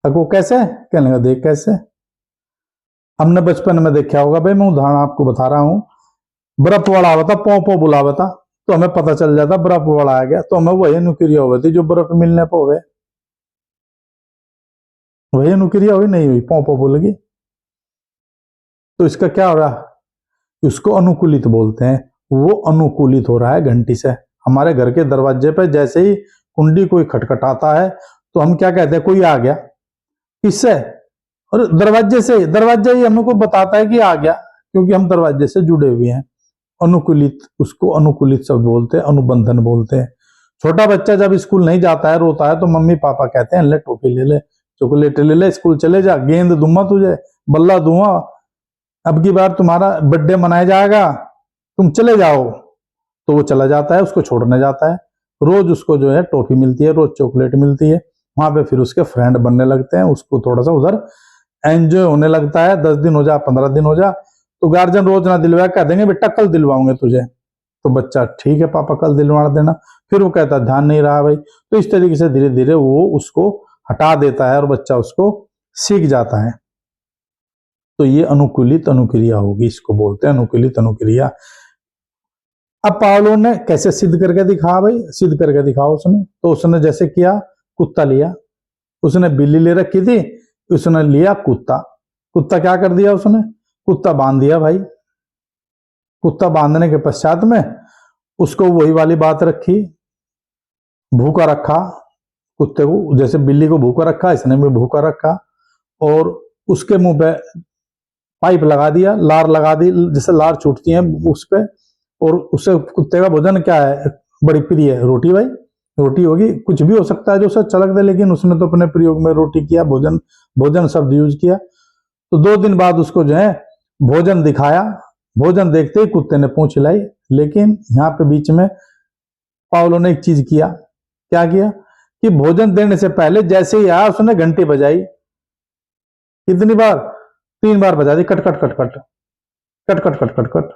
वो कैसे? कहने लगा देख कैसे। हमने बचपन में देखा होगा भाई, मैं उदाहरण आपको बता रहा हूं। बर्फ वाला हुआ था, पौ पौ बुलावा था, तो हमें पता चल जाता बर्फ वाला आ गया, तो हमें वही अनुक्रिया हुई थी जो बर्फ मिलने पर हुए। वही अनुक्रिया हुई नहीं हुई, पौ पौ बोलेगी। तो इसका क्या हो रहा है? उसको अनुकूलित बोलते हैं। वो अनुकूलित हो रहा है घंटी से। हमारे घर के दरवाजे पे जैसे ही कुंडी कोई खटखटाता है तो हम क्या कहते हैं, कोई आ गया। किससे? और दरवाजे से। दरवाजा ही हमको बताता है कि आ गया, क्योंकि हम दरवाजे से जुड़े हुए हैं। अनुकूलित, उसको अनुकूलित शब्द बोलते हैं, अनुबंधन बोलते हैं। छोटा बच्चा जब स्कूल नहीं जाता है, रोता है, तो मम्मी पापा कहते हैं ले टोपी ले ले, चॉकलेट ले ले, स्कूल चले जा, गेंद दूंगा तुझे, बल्ला दूंगा, अब की बार तुम्हारा बर्थडे मनाया जाएगा, तुम चले जाओ। तो वो चला जाता है, उसको छोड़ने जाता है। रोज उसको जो है टॉफी मिलती है, रोज चॉकलेट मिलती है। वहां पे फिर उसके फ्रेंड बनने लगते हैं, उसको थोड़ा सा उधर एंजॉय होने लगता है। 10 दिन हो जा, 15 दिन हो जा, तो गार्जियन रोज ना दिलवाया, कह देंगे बेटा कल दिलवाऊंगे तुझे। तो बच्चा ठीक है पापा कल दिलवा देना। फिर वो कहता ध्यान नहीं रहा भाई। तो इस तरीके से धीरे धीरे वो उसको हटा देता है और बच्चा उसको सीख जाता है। तो ये अनुकूलित अनुक्रिया होगी, इसको बोलते हैं अनुकूलित अनुक्रिया। अब पावलोव ने कैसे सिद्ध करके दिखा भाई? सिद्ध करके दिखाओ उसने। तो उसने जैसे किया, कुत्ता लिया, उसने बिल्ली ले रखी थी, उसने लिया कुत्ता। कुत्ता क्या कर दिया उसने? कुत्ता बांध दिया भाई। कुत्ता बांधने के पश्चात में उसको वही वाली बात रखी, भूखा रखा कुत्ते को। जैसे बिल्ली को भूखा रखा, इसने भी भूखा रखा, और उसके मुंह पे पाइप लगा दिया, लार लगा दी, जैसे लार छूटती है उस पे। और उससे कुत्ते का भोजन क्या है? बड़ी प्रिय है रोटी भाई। रोटी होगी, कुछ भी हो सकता है जो उसे अच्छा लगता है, लेकिन उसने तो अपने प्रयोग में रोटी किया, भोजन भोजन शब्द यूज किया। तो 2 दिन बाद उसको जो है भोजन दिखाया। भोजन देखते ही कुत्ते ने पूंछ हिलाई। लेकिन यहाँ पे बीच में पावलोव ने एक चीज किया। क्या किया? कि भोजन देने से पहले जैसे ही आया उसने घंटी बजाई। कितनी बार? 3 बार बजा दी, cut cut cut cut cut cut cut cut cut.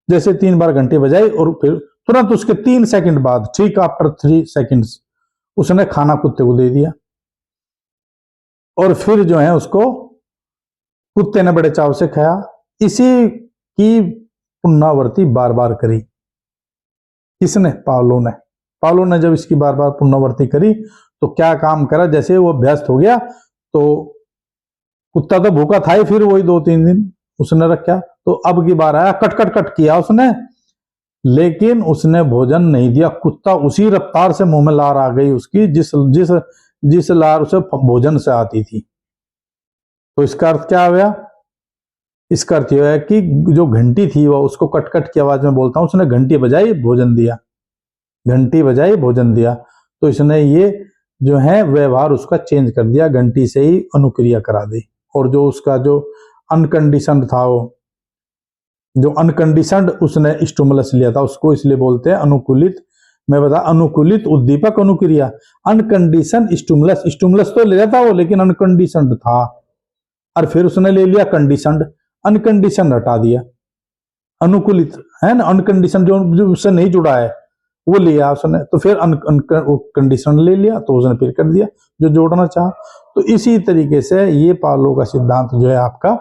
जैसे 3 बार घंटी बजाई और फिर तुरंत उसके 3 सेकंड बाद, ठीक आफ्टर 3 सेकंड्स, उसने खाना कुत्ते को दे दिया। और फिर जो है उसको कुत्ते ने बड़े चाव से खाया। इसी की पुनरावृत्ति बार बार करी। किसने? पावलोव ने। पावलोव ने जब इसकी बार बार पुनरावृत्ति करी तो क्या काम करा, जैसे वो अभ्यस्त हो गया तो कुत्ता तो भूखा था ही, फिर वही 2-3 दिन उसने रखा। तो अब की बार आया, कट कट कट किया उसने, लेकिन उसने भोजन नहीं दिया। कुत्ता उसी रफ्तार से मुंह में लार आ गई उसकी, जिस जिस जिस लार उसे भोजन से आती थी। तो इसका अर्थ क्या हुआ? इसका अर्थ यह है कि जो घंटी थी वह उसको कट कट की आवाज में बोलता हूं, उसने घंटी बजाई भोजन दिया, घंटी बजाई भोजन दिया। तो इसने ये जो है व्यवहार उसका चेंज कर दिया, घंटी से ही अनुक्रिया करा दी। और जो उसका जो अनकंडीशनड था, वो जो अनकंडीशनड उसने स्टिमुलस लिया था, उसको इसलिए बोलते हैं अनुकूलित। मैं बता, अनुकूलित उद्दीपक अनुक्रिया, अनकंडीशन स्टिमुलस। स्टिमुलस तो ले था वो, लेकिन अनकंडीशनड था। और फिर उसने ले लिया कंडीशनड, अनकंडीशनड हटा दिया। अनुकूलित है ना, अनकंडीशन जो उससे नहीं जुड़ा है वो लिया उसने, तो फिर कंडीशन ले लिया तो उसने फिर कर दिया जो जोड़ना चाहा। तो इसी तरीके से ये पावलोव का सिद्धांत जो है आपका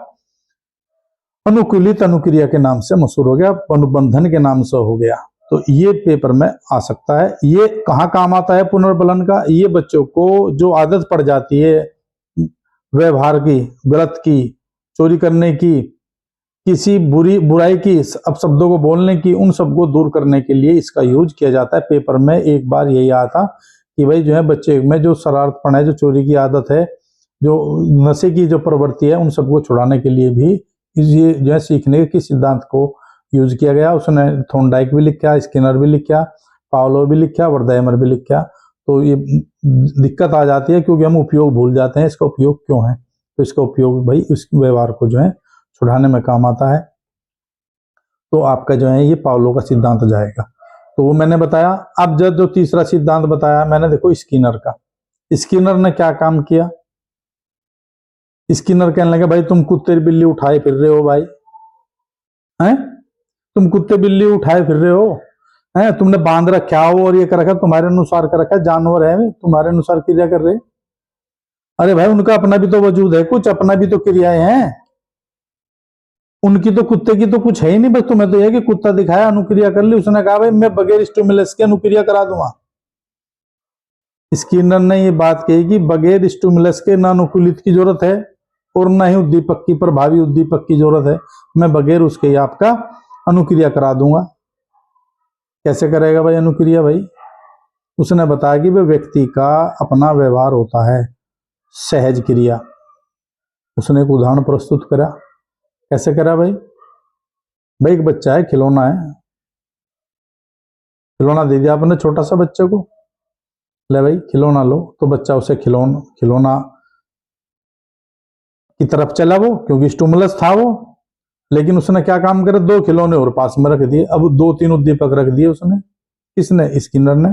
अनुकूलित अनुक्रिया के नाम से मशहूर हो गया, अनुबंधन के नाम से हो गया। तो ये पेपर में आ सकता है। ये कहाँ काम आता है पुनर्बलन का? ये बच्चों को जो आदत पड़ जाती है व्यवहार की, गलत की, चोरी करने की, किसी बुराई की, अब शब्दों को बोलने की, उन सबको दूर करने के लिए इसका यूज किया जाता है। पेपर में एक बार यही आया था कि भाई जो है बच्चे में जो शरारतपन है, जो चोरी की आदत है, जो नशे की जो प्रवृत्ति है, उन सबको छुड़ाने के लिए भी ये जो है सीखने के सिद्धांत को यूज किया गया। उसने थॉर्नडाइक भी लिखा, स्किनर भी लिखा, पावलोव भी लिखा, वर्दायमर भी लिखा। तो ये दिक्कत आ जाती है क्योंकि हम उपयोग भूल जाते हैं, इसका उपयोग क्यों है। तो इसका उपयोग भाई इस व्यवहार को जो है छुड़ाने में काम आता है। तो आपका जो है ये पावलोव का सिद्धांत जाएगा। तो वो मैंने बताया। अब जब जो तीसरा सिद्धांत बताया मैंने, देखो स्किनर का। स्किनर ने क्या काम किया? स्किनर कहने लगे भाई तुम कुत्ते बिल्ली उठाए फिर रहे हो भाई, हैं? तुम कुत्ते बिल्ली उठाए फिर रहे हो, हैं? तुमने बांध रखा हो और ये कर रखा, तुम्हारे अनुसार कर रखा, जानवर है तुम्हारे अनुसार क्रिया कर रहे। अरे भाई उनका अपना भी तो वजूद है, कुछ अपना भी तो क्रियाएं हैं उनकी। तो कुत्ते की तो कुछ है ही नहीं, बस तुम्हें तो यह कि कुत्ता दिखाया, अनुक्रिया कर ली। उसने कहा भाई मैं बगैर स्टिमुलस के अनुक्रिया करा दूंगा। स्किनर ने ये बात कही कि बगैर स्टिमुलस के ना अनुकूलित की जरूरत है और ना ही उद्दीपक की, प्रभावी उद्दीपक की जरूरत है। मैं बगैर उसके ही आपका अनुक्रिया करा दूंगा। कैसे करेगा भाई अनुक्रिया? भाई उसने बताया कि वह व्यक्ति का अपना व्यवहार होता है सहज क्रिया। उसने एक उदाहरण प्रस्तुत करा। कैसे करा भाई? भाई एक बच्चा है, खिलौना है, खिलौना दे दिया आपने छोटा सा बच्चे को, ले भाई खिलौना लो। तो बच्चा उसे खिलौना की तरफ चला वो, क्योंकि स्टिमुलस था वो। लेकिन उसने क्या काम करे? दो खिलौने और पास में रख दिए। अब दो तीन उद्दीपक रख दिए उसने। किसने? स्किनर ने।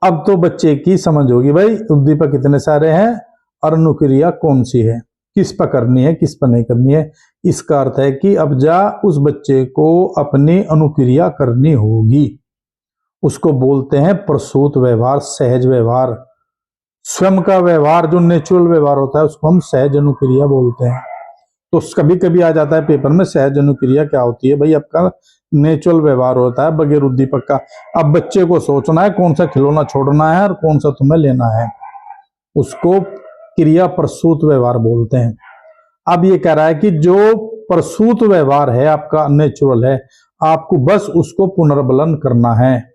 अब तो बच्चे की समझ होगी भाई उद्दीपक कितने सारे हैं और अनुक्रिया कौन सी है, किस पर करनी है, किस पर नहीं करनी है। इसका अर्थ है कि अब जा उस बच्चे को अपनी अनुक्रिया करनी होगी। उसको बोलते हैं प्रसूत व्यवहार, सहज व्यवहार। स्वयं का व्यवहार जो नेचुरल व्यवहार होता है उसको हम सहज अनुक्रिया बोलते हैं। तो कभी कभी आ जाता है पेपर में सहज अनुक्रिया क्या होती है? भाई आपका नेचुरल व्यवहार होता है बगैर उद्दीपक का। अब बच्चे को सोचना है कौन सा खिलौना छोड़ना है और कौन सा तुम्हें लेना है, उसको क्रिया प्रसूत व्यवहार बोलते हैं। अब ये कह रहा है कि जो प्रसूत व्यवहार है आपका नेचुरल है, आपको बस उसको पुनर्बलन करना है,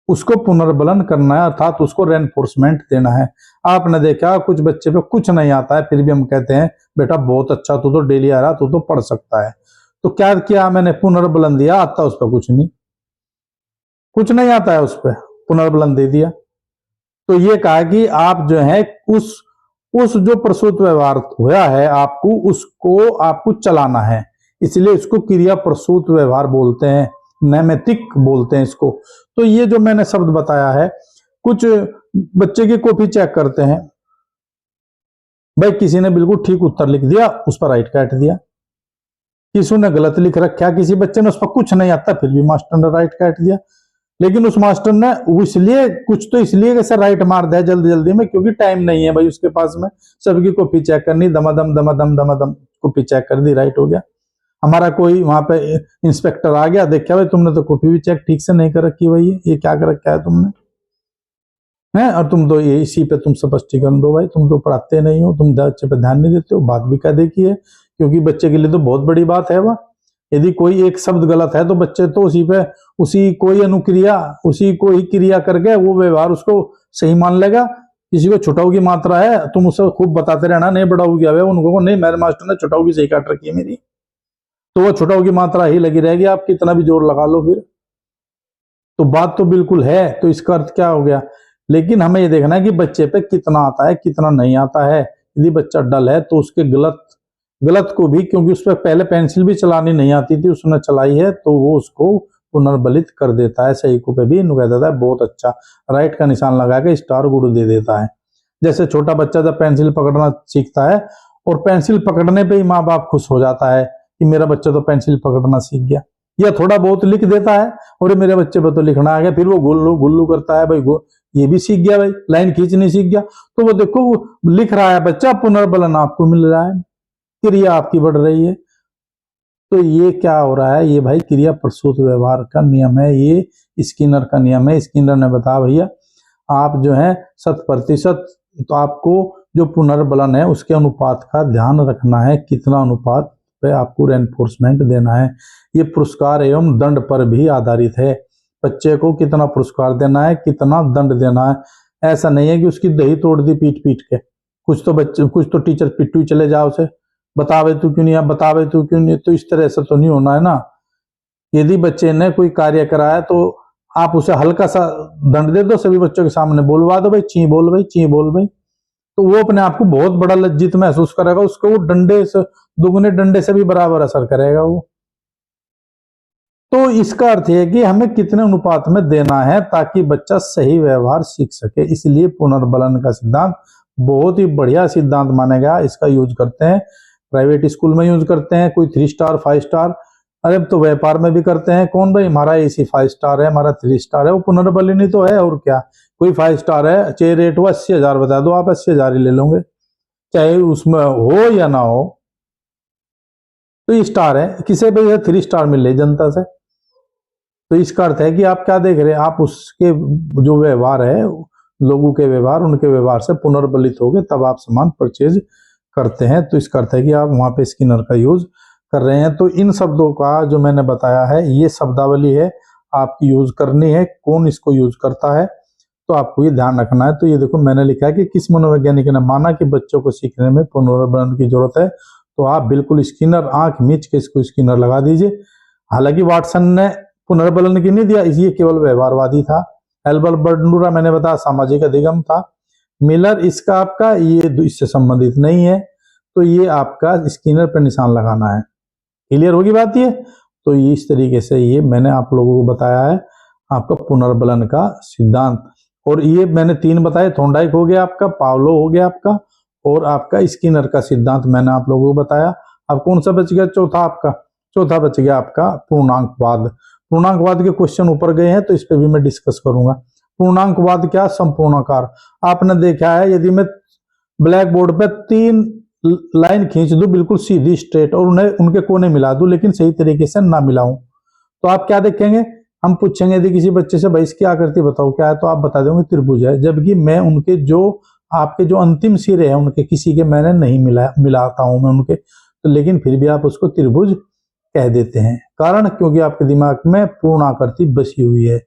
उसको पुनर्बलन करना है, अर्थात उसको रेनफोर्समेंट देना है। आपने देखा कुछ बच्चे पे कुछ नहीं आता है, फिर भी हम कहते हैं बेटा बहुत अच्छा, तू तो डेली आ रहा, तू तो पढ़ सकता है। तो क्या किया मैंने? पुनर्बलन दिया। आता उस पर कुछ नहीं, कुछ नहीं आता है उस पर, पुनर्बलन दे दिया। तो ये कहा कि आप जो है उस जो प्रसूत व्यवहार हुआ है आपको, उसको आपको चलाना है, इसलिए इसको क्रिया प्रसूत व्यवहार बोलते हैं, नैमित्तिक बोलते हैं इसको। तो ये जो मैंने शब्द बताया है, कुछ बच्चे की कॉपी चेक करते हैं भाई, किसी ने बिल्कुल ठीक उत्तर लिख दिया, उस पर राइट काट दिया। किसी ने गलत लिख रखा, किसी बच्चे ने उस पर कुछ नहीं आता, फिर भी मास्टर ने राइट काट दिया। लेकिन उस मास्टर ने इसलिए कुछ तो इसलिए कैसे राइट मार दिया जल्दी जल्दी में, क्योंकि टाइम नहीं है भाई उसके पास में, सबकी कॉपी चेक करनी, दमादम दमादम दमादम कॉपी चेक कर दी, राइट हो गया। हमारा कोई वहां पे इंस्पेक्टर आ गया, देखा भाई तुमने तो कॉपी भी चेक ठीक से नहीं कर रखी, भाई ये क्या कर रखा है तुमने, है? और तुम तो ये इसी पे तुम स्पष्टीकरण दो भाई, तुम तो पढ़ाते नहीं हो, तुम बच्चे पे ध्यान नहीं देते हो। बात भी क्या देखी है, क्योंकि बच्चे के लिए तो बहुत बड़ी बात है वह। यदि कोई एक शब्द गलत है तो बच्चे तो उसी कोई अनुक्रिया, उसी को ही क्रिया करके वो व्यवहार उसको सही मान लेगा। किसी को छुटाऊ की मात्रा है, तुम उसे खूब बताते रहना नहीं बढ़ाऊ की, उनको नहीं मेरे मास्टर ने छुटाऊ की सही काट रखी है मेरी, तो वो छुटाऊ की मात्रा ही लगी रहेगी, आप कितना भी जोर लगा लो फिर। तो बात तो बिल्कुल है। तो इसका अर्थ क्या हो गया? लेकिन हमें ये देखना है कि बच्चे पे कितना आता है, कितना नहीं आता है। यदि बच्चा डल है तो उसके गलत को भी, क्योंकि उस पर पहले पेंसिल भी चलानी नहीं आती थी, उसने चलाई है, तो वो उसको पुनर्बलित कर देता है, सही को पे भी कह देता है बहुत अच्छा, राइट का निशान लगा के स्टार गुड दे देता है। जैसे छोटा बच्चा जब पेंसिल पकड़ना सीखता है और पेंसिल पकड़ने पे ही माँ बाप खुश हो जाता है कि मेरा बच्चा तो पेंसिल पकड़ना सीख गया, या थोड़ा बहुत लिख देता है और मेरे बच्चे पर तो लिखना आ गया, फिर वो गुल्लू गुल्लू करता है, भाई ये भी सीख गया, भाई लाइन खींचनी सीख गया। तो वो देखो वो लिख रहा है बच्चा, पुनर्बलन आपको मिल रहा है, क्रिया आपकी बढ़ रही है। तो ये क्या हो रहा है, ये भाई क्रिया प्रसूत व्यवहार का नियम है, ये स्किनर का नियम है। स्किनर ने बताया भैया आप जो है 100%, तो आपको जो पुनर्बलन है उसके अनुपात का ध्यान रखना है, कितना अनुपात पे आपको रेनफोर्समेंट देना है। ये पुरस्कार एवं दंड पर भी आधारित है, बच्चे को कितना पुरस्कार देना है, कितना दंड देना है। ऐसा नहीं है कि उसकी दही तोड़ दी पीट पीट के, कुछ तो टीचर पिट्टू चले जाओ उसे, बतावे तू क्यों नहीं, आप बतावे तू क्यों नहीं, तो इस तरह से तो नहीं होना है ना। यदि बच्चे ने कोई कार्य कराया तो आप उसे हल्का सा दंड दे दो, सभी बच्चों के सामने बोलवा दो, भाई ची बोल भाई, ची बोल भाई, तो वो अपने आप को बहुत बड़ा लज्जित महसूस करेगा, उसको वो डंडे से, दुगने डंडे से भी बराबर असर करेगा वो। तो इसका अर्थ है कि हमें कितने अनुपात में देना है ताकि बच्चा सही व्यवहार सीख सके। इसलिए पुनर्बलन का सिद्धांत बहुत ही बढ़िया सिद्धांत माना गया। इसका यूज करते हैं प्राइवेट स्कूल में, यूज करते हैं कोई 3 स्टार 5 स्टार, अरे तो व्यापार में भी करते हैं। कौन भाई, हमारा एसी 5 स्टार है, हमारा 3 स्टार है, वो पुनर्बलन ही तो है और क्या। कोई 5 स्टार है, चाहे रेट वो 80,000 बता दो, आप 80,000 ही ले लोगे, चाहे उसमें हो या ना हो। तो ये स्टार है, किसे भी 3 स्टार मिल रही जनता से। तो इसका अर्थ है कि आप क्या देख रहे हैं, आप उसके जो व्यवहार है, लोगों के व्यवहार, उनके व्यवहार से पुनर्बलित हो गए, तब आप सामान परचेज करते हैं। तो इसका अर्थ है कि आप वहां पे स्किनर का यूज कर रहे हैं। तो इन शब्दों का जो मैंने बताया है, ये शब्दावली है, आपकी यूज करनी है। कौन इसको यूज करता है, तो आपको ये ध्यान रखना है। तो ये देखो मैंने लिखा है कि किस मनोवैज्ञानिक ने माना कि बच्चों को सीखने में पुनर्बलन की जरूरत है, तो आप बिल्कुल स्किनर, आंख मीच के इसको स्किनर लगा दीजिए। हालांकि वाटसन ने पुनर्बलन की नहीं दिया, ये केवल व्यवहारवादी था। एल्बर्ट बंडूरा मैंने बताया सामाजिक अधिगम था। मिलर इसका आपका ये इससे संबंधित नहीं है, तो ये आपका स्किनर पर निशान लगाना है। क्लियर होगी बात ये। तो इस तरीके से ये मैंने आप लोगों को बताया है आपका पुनर्बलन का सिद्धांत। और ये मैंने 3 बताए, थॉर्नडाइक हो गया आपका, पावलो हो गया आपका, और आपका स्किनर का सिद्धांत मैंने आप लोगों को बताया। अब कौन सा बच गया, चौथा बच गया आपका पूर्णांकवाद। पूर्णांकवाद के क्वेश्चन ऊपर गए हैं, तो इस पे भी मैं डिस्कस करूंगा। पूर्णांकवाद क्या, संपूर्णाकार। आपने देखा है यदि मैं ब्लैक बोर्ड पे 3 लाइन खींच दूं बिल्कुल सीधी स्ट्रेट, और उन्हें उनके कोने मिला दूं लेकिन सही तरीके से ना मिलाऊं, तो आप क्या देखेंगे, हम पूछेंगे यदि किसी बच्चे से भाई इसकी आकृति बताओ क्या है, तो आप बता देंगे त्रिभुज है। जबकि मैं उनके जो आपके जो अंतिम सिरे हैं उनके किसी के मैंने नहीं मिलाता हूं मैं उनके, तो लेकिन फिर भी आप उसको त्रिभुज कह देते हैं। कारण, क्योंकि आपके दिमाग में पूर्ण आकृति बसी हुई है।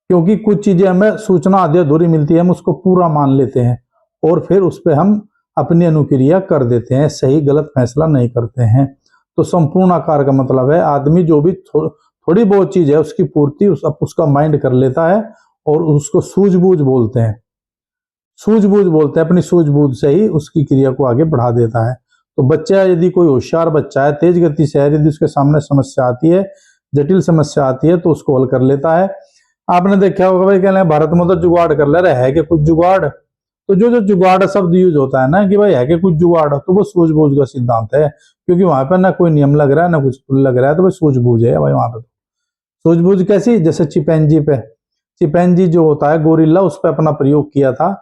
क्योंकि कुछ चीजें हमें सूचना आधी अधूरी मिलती है, हम उसको पूरा मान लेते हैं और फिर उस पर हम अपनी अनुक्रिया कर देते हैं, सही गलत फैसला नहीं करते हैं। तो संपूर्ण आकार का मतलब है आदमी जो भी थोड़ी बहुत चीज है उसकी पूर्ति उसका माइंड कर लेता है, और उसको सूझबूझ बोलते हैं। सूझबूझ बोलते हैं, अपनी सूझबूझ से ही उसकी क्रिया को आगे बढ़ा देता है। तो बच्चा, यदि कोई होशियार बच्चा है, तेज गति से है, यदि उसके सामने समस्या आती है, जटिल समस्या आती है, तो उसको हल कर लेता है। आपने देखा होगा भाई, कहने भारत में तो जुगाड़ कर ले रहे है कि कुछ जुगाड़, तो जो जुगाड़ शब्द यूज होता है ना कि भाई है कि कुछ जुगाड़, तो वो सूझबूझ का सिद्धांत है। क्योंकि वहां पर ना कोई नियम लग रहा है ना कुछ लग रहा है, तो भाई सूझबूझ है भाई वहां पे। सूझबूझ कैसी, जैसे चिपैंजी जो होता है गोरिल्ला, उस पर अपना प्रयोग किया था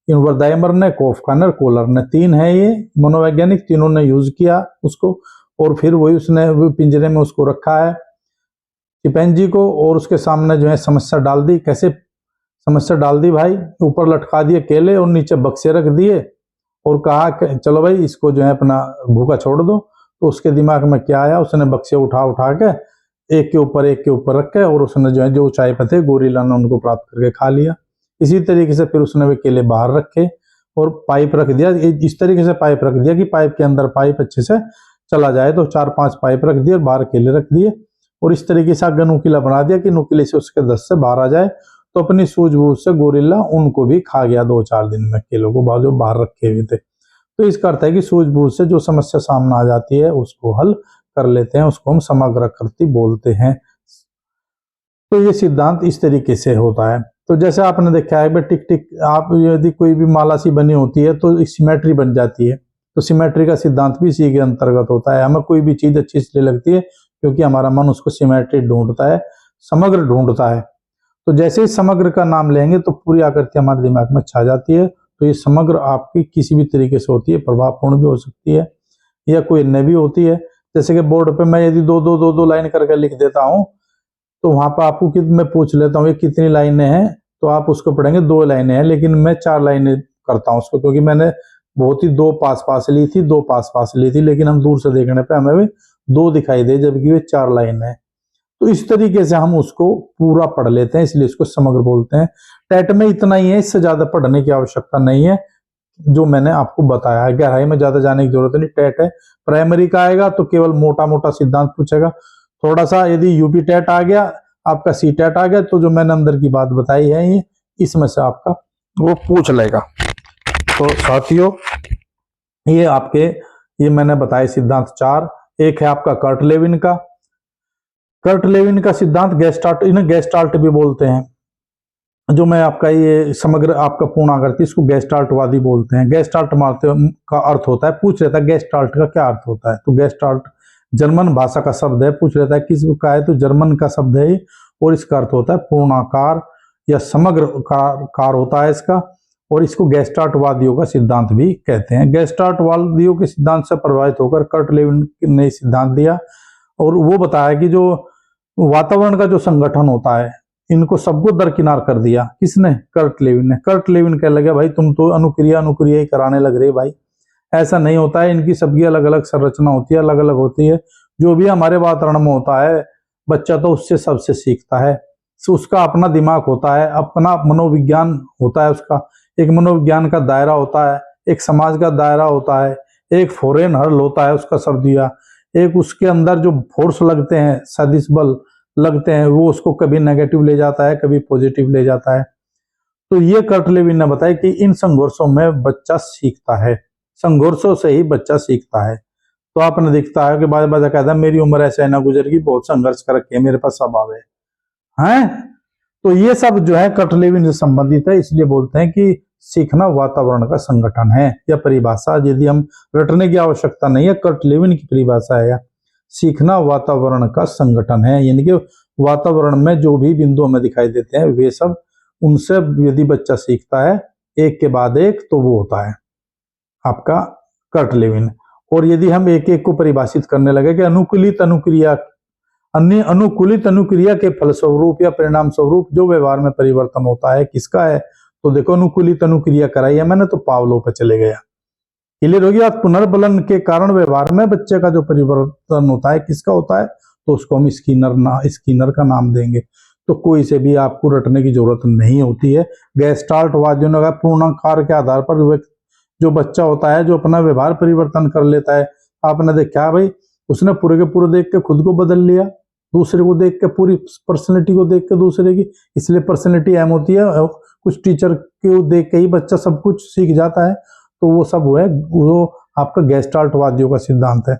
इनवर्दाइमर ने, कोफकानर, कोलर ने। 3 है ये मनोवैज्ञानिक, तीनों ने यूज किया उसको, और फिर वही उसने पिंजरे में उसको रखा है चिपैंजी को, और उसके सामने जो है समस्या डाल दी। कैसे समस्या डाल दी भाई, ऊपर लटका दिए केले और नीचे बक्से रख दिए, और कहा कि चलो भाई इसको जो है अपना भूखा छोड़ दो। तो उसके दिमाग में क्या आया, उसने बक्से उठा के एक के ऊपर रख के, और उसने जो है जो ऊंचाई पे थे गोरिल्ला ने उनको प्राप्त करके खा लिया। इसी तरीके से फिर उसने वे केले बाहर रखे और पाइप रख दिया, इस तरीके से पाइप रख दिया कि पाइप के अंदर पाइप अच्छे से चला जाए। तो 4-5 पाइप रख दिए और बाहर केले रख दिए, और इस तरीके से आगे नुकीला बना दिया कि नुकीले से उसके दस्त से बाहर आ जाए। तो अपनी सूझबूझ से गोरिल्ला उनको भी खा गया 2-4 दिन में, केलों को जो बाहर रखे हुए थे। तो इसका अर्थ है कि सूझबूझ से जो समस्या सामने आ जाती है उसको हल कर लेते हैं, उसको हम समग्राकृति बोलते हैं। तो ये सिद्धांत इस तरीके से होता है। तो जैसे आपने देखा है टिक टिक, आप यदि कोई भी माला सी बनी होती है तो सिमेट्री बन जाती है। तो सिमेट्री का सिद्धांत भी इसी के अंतर्गत होता है। हमें कोई भी चीज अच्छी इसलिए लगती है क्योंकि हमारा मन उसको सिमेट्री ढूंढता है, समग्र ढूंढता है। तो जैसे ही समग्र का नाम लेंगे तो पूरी आकृति हमारे दिमाग में छा जाती है। तो ये समग्र आपकी किसी भी तरीके से होती है, प्रभावपूर्ण भी हो सकती है या कोई अन्य भी होती है। जैसे कि बोर्ड पे मैं यदि दो लाइन करके लिख देता हूं तो वहां पर आपको मैं पूछ लेता हूँ ये कितनी लाइनें हैं, तो आप उसको पढ़ेंगे 2 लाइनें हैं, लेकिन मैं 4 लाइनें करता हूँ उसको, क्योंकि मैंने बहुत ही 2 पास ली थी, 2 पास ली थी, लेकिन हम दूर से देखने पे हमें भी 2 दिखाई दे जबकि वे 4 लाइन है। तो इस तरीके से हम उसको पूरा पढ़ लेते हैं, इसलिए इसको समग्र बोलते हैं। टेट में इतना ही है, इससे ज्यादा पढ़ने की आवश्यकता नहीं है जो मैंने आपको बताया है। गहराई में ज्यादा जाने की जरूरत नहीं। टेट है, प्राइमरी का आएगा तो केवल मोटा मोटा सिद्धांत पूछेगा। थोड़ा सा यदि यूपी टेट आ गया, आपका सी टेट आ गया, तो जो मैंने अंदर की बात बताई है ये इसमें से आपका वो पूछ लेगा। तो साथियों ये आपके ये मैंने बताए सिद्धांत 4। एक है आपका कर्ट लेविन का। कर्ट लेविन का सिद्धांत गेस्टाल्ट, इन्हें गेस्टाल्ट भी बोलते हैं। जो मैं आपका ये समग्र आपका पूर्ण आकृति, इसको गेस्टाल्टवादी बोलते हैं। गेस्टाल्ट मारते का अर्थ होता है, पूछ लेता है गेस्टाल्ट का क्या अर्थ होता है। तो गेस्टाल्ट जर्मन भाषा का शब्द है, पूछ लेता है किस का है, तो जर्मन का शब्द है और इसका अर्थ होता है पूर्णाकार या समग्र कार होता है इसका। और इसको गेस्टाल्टवादियों का सिद्धांत भी कहते हैं। गेस्टाल्टवादियों के सिद्धांत से प्रभावित होकर कर्ट लेविन ने सिद्धांत दिया और वो बताया कि जो वातावरण का जो संगठन होता है इनको सबको दरकिनार कर दिया। किसने? कर्ट लेविन ने। कर्ट लेविन कहने लगे भाई तुम तो अनुक्रिया ही कराने लग रहे भाई, ऐसा नहीं होता है। इनकी सबकी अलग अलग संरचना होती है, अलग अलग होती है। जो भी हमारे वातावरण में होता है बच्चा तो उससे सबसे सीखता है। उसका अपना दिमाग होता है, अपना मनोविज्ञान होता है, उसका एक मनोविज्ञान का दायरा होता है, एक समाज का दायरा होता है, एक फॉरेन हर्ल होता है उसका शब्द दिया, एक उसके अंदर जो फोर्स लगते हैं, सदिश बल लगते हैं, वो उसको कभी नेगेटिव ले जाता है, कभी पॉजिटिव ले जाता है। तो ये कर्ट लेविन ने बताया कि इन संघर्षों में बच्चा सीखता है, संघर्षों से ही बच्चा सीखता है। तो आपने देखता है कि बाद बच्चा कहता है मेरी उम्र ऐसे ना गुजरेगी, बहुत संघर्ष कर रखे मेरे पास सब आवे हैं। तो ये सब जो है कर्ट लेविन से संबंधित है, इसलिए बोलते हैं कि सीखना वातावरण का संगठन है। या परिभाषा यदि हम रटने की आवश्यकता नहीं है, कर्ट लेविन की परिभाषा है, सीखना वातावरण का संगठन है। यानी कि वातावरण में जो भी बिंदु हमें दिखाई देते हैं वे सब, उनसे यदि बच्चा सीखता है एक के बाद एक, तो वो होता है आपका कर्ट लेविन। और यदि हम एक एक को परिभाषित करने लगे कि अनुकूलित अनुक्रिया, अन्य अनुकूलित अनुक्रिया के फलस्वरूप या परिणाम स्वरूप जो व्यवहार में परिवर्तन होता है किसका है, तो देखो अनुकूलित अनुक्रिया कराई है मैंने तो पावलोव पे चले गया। क्लियर हो गया? पुनर्बलन के कारण व्यवहार में बच्चे का जो परिवर्तन होता है किसका होता है, तो उसको हम स्किनर का नाम देंगे। तो कोई से भी आपको रटने की जरूरत नहीं होती है। गेस्टाल्टवादियों ने कहा पूर्णाकार के आधार पर जो बच्चा होता है जो अपना व्यवहार परिवर्तन कर लेता है। आपने देखा भाई, उसने पूरे के पूरे देख के खुद को बदल लिया, दूसरे को देख के, पूरी पर्सनैलिटी को देख के दूसरे की, इसलिए पर्सनैलिटी अहम होती है। कुछ टीचर को देख के ही बच्चा सब कुछ सीख जाता है, तो वो सब वो आपका गेस्टाल्टवादियों का सिद्धांत है।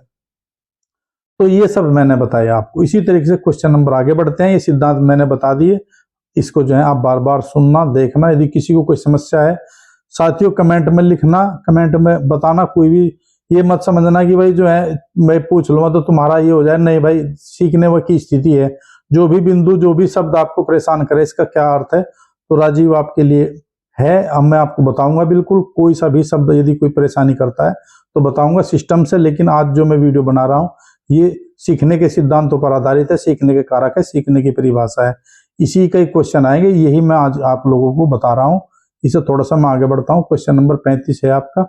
तो ये सब मैंने बताया आपको। इसी तरीके से क्वेश्चन नंबर आगे बढ़ते हैं। ये सिद्धांत मैंने बता दिए, इसको जो है आप बार बार सुनना, देखना। यदि किसी को कोई समस्या है साथियों कमेंट में लिखना, कमेंट में बताना। कोई भी ये मत समझना कि भाई जो है मैं पूछ लूंगा तो तुम्हारा ये हो जाए, नहीं भाई, सीखने की स्थिति है। जो भी बिंदु, जो भी शब्द आपको परेशान करे, इसका क्या अर्थ है, तो राजीव आपके लिए है। अब मैं आपको बताऊंगा बिल्कुल, कोई सा भी शब्द यदि कोई परेशानी करता है तो बताऊंगा सिस्टम से। लेकिन आज जो मैं वीडियो बना रहा हूँ ये सीखने के सिद्धांतों पर आधारित है, सीखने के कारक है, सीखने की परिभाषा है। इसी का क्वेश्चन आएंगे, यही मैं आज आप लोगों को बता रहा हूँ। इसे थोड़ा सा मैं आगे बढ़ता हूँ। क्वेश्चन नंबर 35 है आपका।